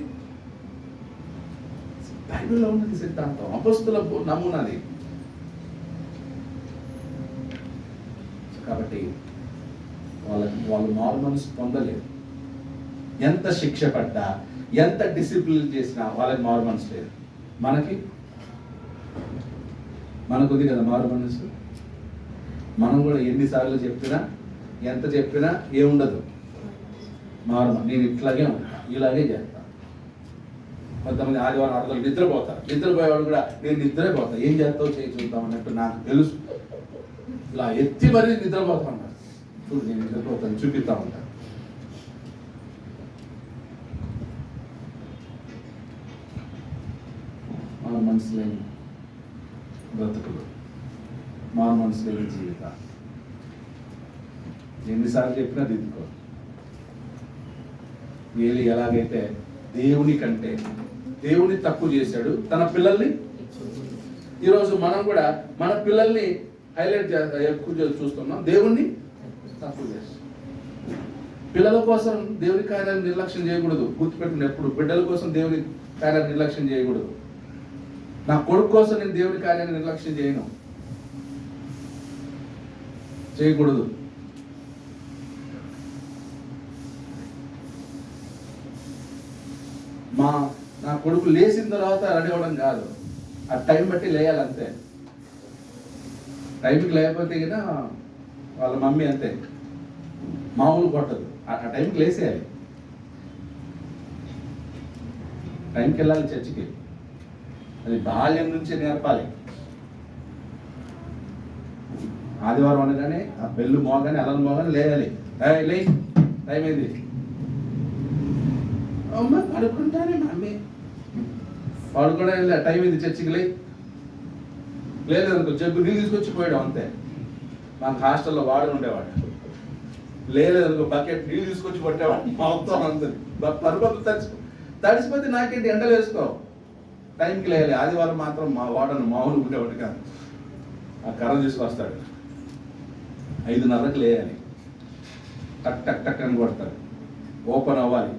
బైబిల్లో ఉన్నది సిద్ధాంతం, అపోస్తుల నమూనాది. కాబట్టి వాళ్ళు మారు మనసు పొందలేదు. ఎంత శిక్ష పడ్డా, ఎంత డిసిప్లిన్ చేసినా వాళ్ళకి మారు మనసు లేదు. మనకుంది కదా మారు మనసు. మనం కూడా ఎన్నిసార్లు చెప్పినా, ఎంత చెప్పినా ఏముండదు మారు. నేను ఇట్లాగే ఉంటా, ఇలాగే చేస్తా. కొంతమంది ఆదివారం ఆడతారు, నిద్రపోతారు. నిద్రపోయేవాడు కూడా నేను నిద్రపోతా, ఏం చేస్తావు చేయి చూద్దాం అన్నట్టు నాకు తెలుసు. ఇలా ఎత్తి మరీ నిద్రపోతా ఉంటాను. చూడు నేను నిద్రపోతాను, చూపిస్తా ఉంటాను. మారు మనసు లేని బ్రతుకులు, మారు మనసు లేని జీవితం. ఎన్నిసార్లు చెప్పినా దిద్దుకో. ఏలి ఎలాగైతే దేవుని కంటే దేవుని తక్కువ చేశాడు తన పిల్లల్ని, ఈరోజు మనం కూడా మన పిల్లల్ని హైలైట్ ఎక్కువ చూస్తున్నాం, దేవుణ్ణి తక్కువ చేస్తాం. పిల్లల కోసం దేవుని కార్యాలను నిర్లక్ష్యం చేయకూడదు. గుర్తుపెట్టుకుని ఎప్పుడు బిడ్డల కోసం దేవుని కార్యాన్ని నిర్లక్ష్యం చేయకూడదు. నా కొడుకు కోసం నేను దేవుని కార్యాన్ని నిర్లక్ష్యం చేయకూడదు. నా కొడుకు లేచిన తర్వాత రెడీ అవ్వడం కాదు, ఆ టైం బట్టి లేయాలంతే. టైంకి లేకపోతే కదా వాళ్ళ మమ్మీ అంతే, మామూలు కొట్టదు. ఆ టైంకి లేసేయాలి, టైంకి వెళ్ళాలి చర్చికి. అది బాల్యం నుంచి నేర్పాలి. ఆదివారం అనగానే ఆ బెల్లు మోగానే అల్లం మోగానే లేయాలి. లే, టైం అయింది. అమ్మ పడుకుంటానే మమ్మీ, పడుకోవడం వెళ్ళా, టైం అయింది చర్చికి లేదు అనుకో జగ్గు నీళ్ళు తీసుకొచ్చి పోయాడు అంతే. మాకు హాస్టల్లో వాడు ఉండేవాడు, లేదనుకో బకెట్ నీళ్ళు తీసుకొచ్చి కొట్టేవాడు మొత్తం అందరి పరుపత్తు తడిసిపోతే నాకేంటి, ఎండలు వేసుకో, టైంకి లేయాలి. ఆదివారం మాత్రం మా వాడను మామూలు ఉండేవాడు కాదు, ఆ కర్ర తీసుకొస్తాడు, 5:30కి లేయాలి, టక్ టక్ టక్ అని కొడతాడు. ఓపెన్ అవ్వాలి,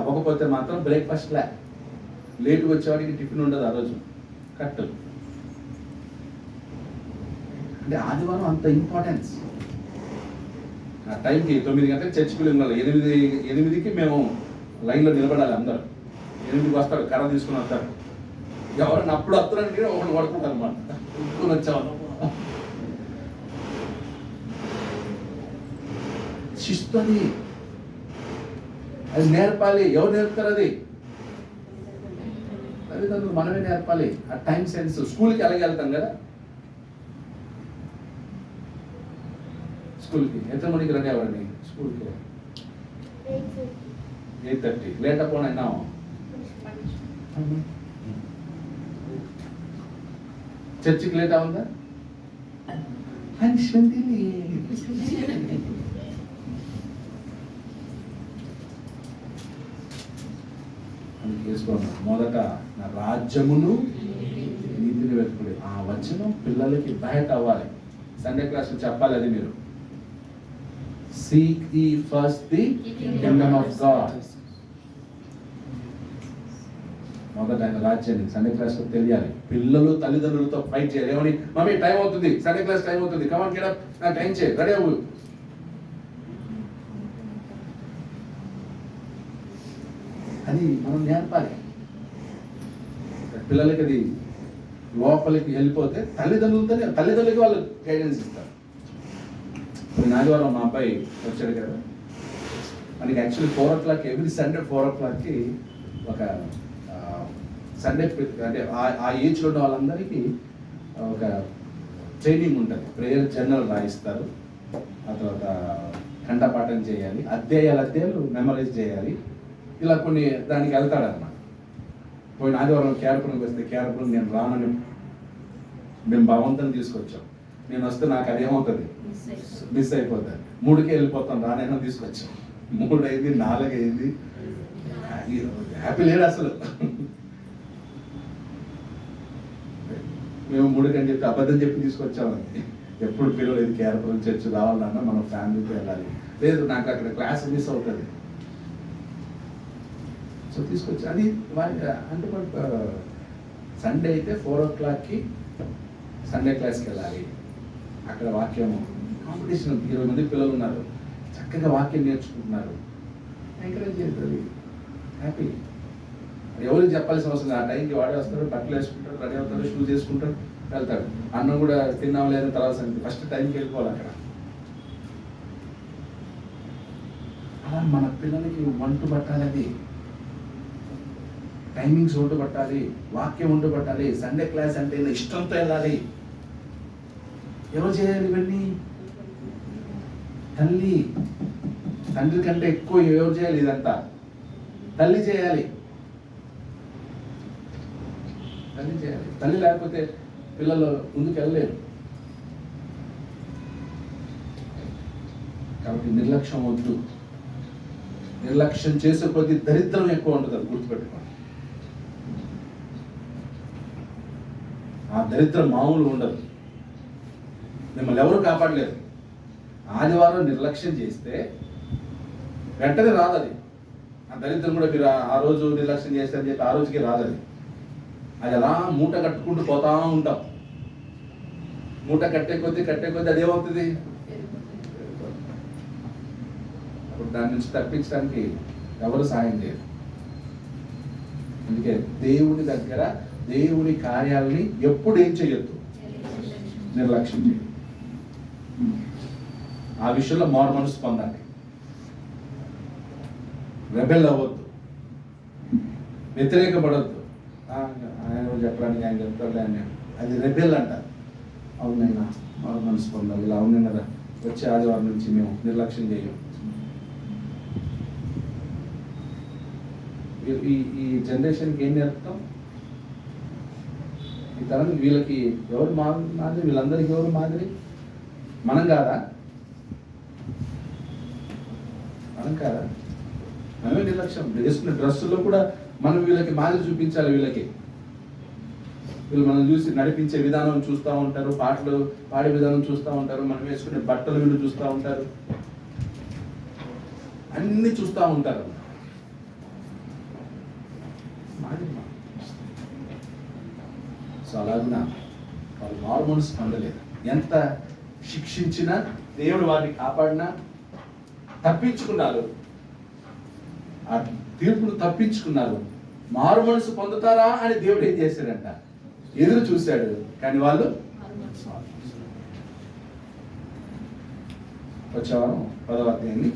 అవ్వకపోతే మాత్రం బ్రేక్ఫాస్ట్ లేటుగా వచ్చేవాడికి టిఫిన్ ఉండదు ఆ రోజు కరెక్ట్. అంటే ఆదివారం అంత ఇంపార్టెన్స్. ఆ టైంకి 9 గంటలకు చర్చికి వెళ్ళాలి, 8కి మేము లైన్లో నిలబడాలి. అందరూ 8కి వస్తాడు, కర్ర తీసుకుని వస్తాడు. ఎవరైనా అప్పుడు వస్తారని ఒకటి పడుకుంటారు అనమాట, ఇంకొని వచ్చాము. శిస్తు అది నేర్పాలి. ఎవరు నేర్పుతారు? అది తల్లిదండ్రులు మనమే నేర్పాలి. ఆ టైం సెన్స్. స్కూల్కి ఎలాగ వెళ్తాం కదా, స్కూల్కి ఎంత మందికి రెడీ అవ్వండి స్కూల్కి? 8:30. లేట్ అవ్వనైనా చర్చికి లేట్ అవుందా? చేసుకోండి. మొదట నా రాజ్యమును నీతిని వెతుకుడి. ఆ వచనం పిల్లలకి బయట అవ్వాలి. సండే క్లాస్ చెప్పాలి అది. మీరు seek ye first the kingdom of God. మొదట ఆయన రాజ్యాన్ని సండే క్లాస్ తెలియాలి. పిల్లలు తల్లిదండ్రులతో ఫైట్ చేయాలి. ఏమని, మమ్మీ టైం అవుతుంది, సండే క్లాస్ టైం అవుతుంది, కమాన్ గెట్ అప్, నాకు టైం చేయి, రెడీ అవ్వు. అది మనం నేర్పాలి పిల్లలకి. అది లోపలికి వెళ్ళిపోతే తల్లిదండ్రులకి వాళ్ళు గైడెన్స్ ఇస్తారు. ఆదివారం మా అబ్బాయి వచ్చాడు కదా, మనకి యాక్చువల్లీ 4 o'clock ఎవ్రీ సండే 4 o'clockకి ఒక సండే అంటే ఆ ఏజ్లో ఉన్న వాళ్ళందరికీ ఒక ట్రైనింగ్ ఉంటుంది. ప్రేయర్ జర్నల్ రాయిస్తారు, ఆ తర్వాత కంఠపాఠం చేయాలి, అధ్యాయాలు మెమరైజ్ చేయాలి. ఇలా కొన్ని దానికి వెళ్తాడన్నమాట. పోయిన ఆదివారం కేరపురంకి వస్తే కేరపురం నేను రానని మేము భగవంతుని తీసుకొచ్చాం. నేను వస్తే నాకు అదేమవుతుంది, మిస్ అయిపోతుంది. 3కే వెళ్ళిపోతాం, రానైనా తీసుకొచ్చాం. 3 అయింది, 4 అయింది, హ్యాపీ లేడు అసలు. మేము 3 అని చెప్పి అబద్ధం చెప్పి తీసుకొచ్చామని. ఎప్పుడు పిల్లలేదు కేరపురం చర్చ్ రావాలన్నా మనం ఫ్యామిలీతో వెళ్ళాలి. లేదు నాకు అక్కడ క్లాస్ మిస్ అవుతుంది, సో తీసుకొచ్చి అది అంటే సండే అయితే 4 o'clockకి సండే క్లాస్కి వెళ్ళాలి. అక్కడ వాక్యం కాంపిటీషన్, 20 మంది పిల్లలు ఉన్నారు, చక్కగా వాక్యం నేర్చుకుంటున్నారు. ఎంకరేజ్ చేస్తుంది, హ్యాపీ. ఎవరికి చెప్పాల్సిన అవసరం. ఆ టైంకి వాడే వస్తాడు, బట్టలు వేసుకుంటాడు, రెడీ అవుతాడు, షూస్ వేసుకుంటాడు, వెళ్తాడు. అన్నం కూడా తిన్నాం లేదా తర్వాత సంగతి, ఫస్ట్ టైంకి వెళ్ళిపోవాలి అక్కడ. అలా మన పిల్లలకి వంట పట్టాలి, అది టైమింగ్స్ వంట పట్టాలి, వాక్యం వంట పట్టాలి. సండే క్లాస్ అంటే ఇష్టంతో వెళ్ళాలి. ఎవరు చేయాలి ఇవన్నీ? తల్లి. తండ్రి కంటే ఎక్కువ ఎవరు చేయాలి ఇదంతా? తల్లి చేయాలి. తల్లి చేయాలి. తల్లి లేకపోతే పిల్లలు ముందుకు వెళ్ళలేరు. కాబట్టి నిర్లక్ష్యం వద్దు. నిర్లక్ష్యం చేసే కొద్ది దరిద్రం ఎక్కువ ఉంటుంది, అది గుర్తుపెట్టుకోండి. ఆ దరిద్రం మామూలు ఉండదు, మిమ్మల్ని ఎవరు కాపాడలేరు. ఆదివారం నిర్లక్ష్యం చేస్తే వెంటనే రాదు అది. ఆ దరిద్రం కూడా మీరు ఆ రోజు నిర్లక్ష్యం చేస్తారని చెప్పి ఆ రోజుకి రాదు అది. అది అలా మూట కట్టుకుంటూ పోతా ఉంటాం. మూట కట్టే కొద్దీ అదేమవుతుంది? అప్పుడు దాని నుంచి తప్పించడానికి ఎవరు సాయం చేయరు. అందుకే దేవుని దగ్గర దేవుని కార్యాలని ఎప్పుడు ఏం చేయొద్దు, నిర్లక్ష్యం చేయండి. ఆ విషయంలో మారు మనసు పొందండి. రెబెల్ అవ్వద్దు, వ్యతిరేకపడద్దు. ఆయన చెప్పడానికి ఆయన చెప్తాడు అని, అది రెబెల్ అంటారు. అవునైనా మారు మనసు పొందాలి, ఇలా అవునైనా కదా, వచ్చే ఆదివారం నుంచి మేము నిర్లక్ష్యం చేయం. ఈ జనరేషన్కి ఏం నేర్పుతాం? ఈ తరం వీళ్ళకి ఎవరు మాదిరి? వీళ్ళందరికీ ఎవరు మాదిరి? మనం కాదా? మనం కాదా? మనమే నిర్లక్ష్యం. వేసుకునే డ్రెస్సుల్లో కూడా మనం వీళ్ళకి మాదిరి చూపించాలి. వీళ్ళు మనం చూసి నడిపించే విధానం చూస్తూ ఉంటారు, పాటలు పాడే విధానం చూస్తూ ఉంటారు, మనం వేసుకునే బట్టలు వీళ్ళు చూస్తూ ఉంటారు, అన్నీ చూస్తూ ఉంటారు. సో అలాగున వాళ్ళు మారు మనసు పొందలేదు. ఎంత శిక్షించినా, దేవుడు వారిని కాపాడినా తప్పించుకున్నారు. ఆ తీర్పును తప్పించుకున్నారు. మారు మనసు పొందుతారా అని దేవుడు ఏం చేశాడంట? ఎదురు చూశాడు, కానీ వాళ్ళు వచ్చేవారం 10వ అధ్యాయాన్ని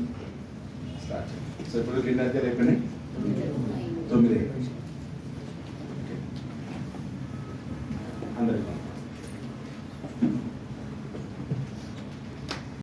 స్టార్ట్ చేయాలి. సో ఇప్పుడు 2 అధ్యాయాలు అయిపోయినాయి. 9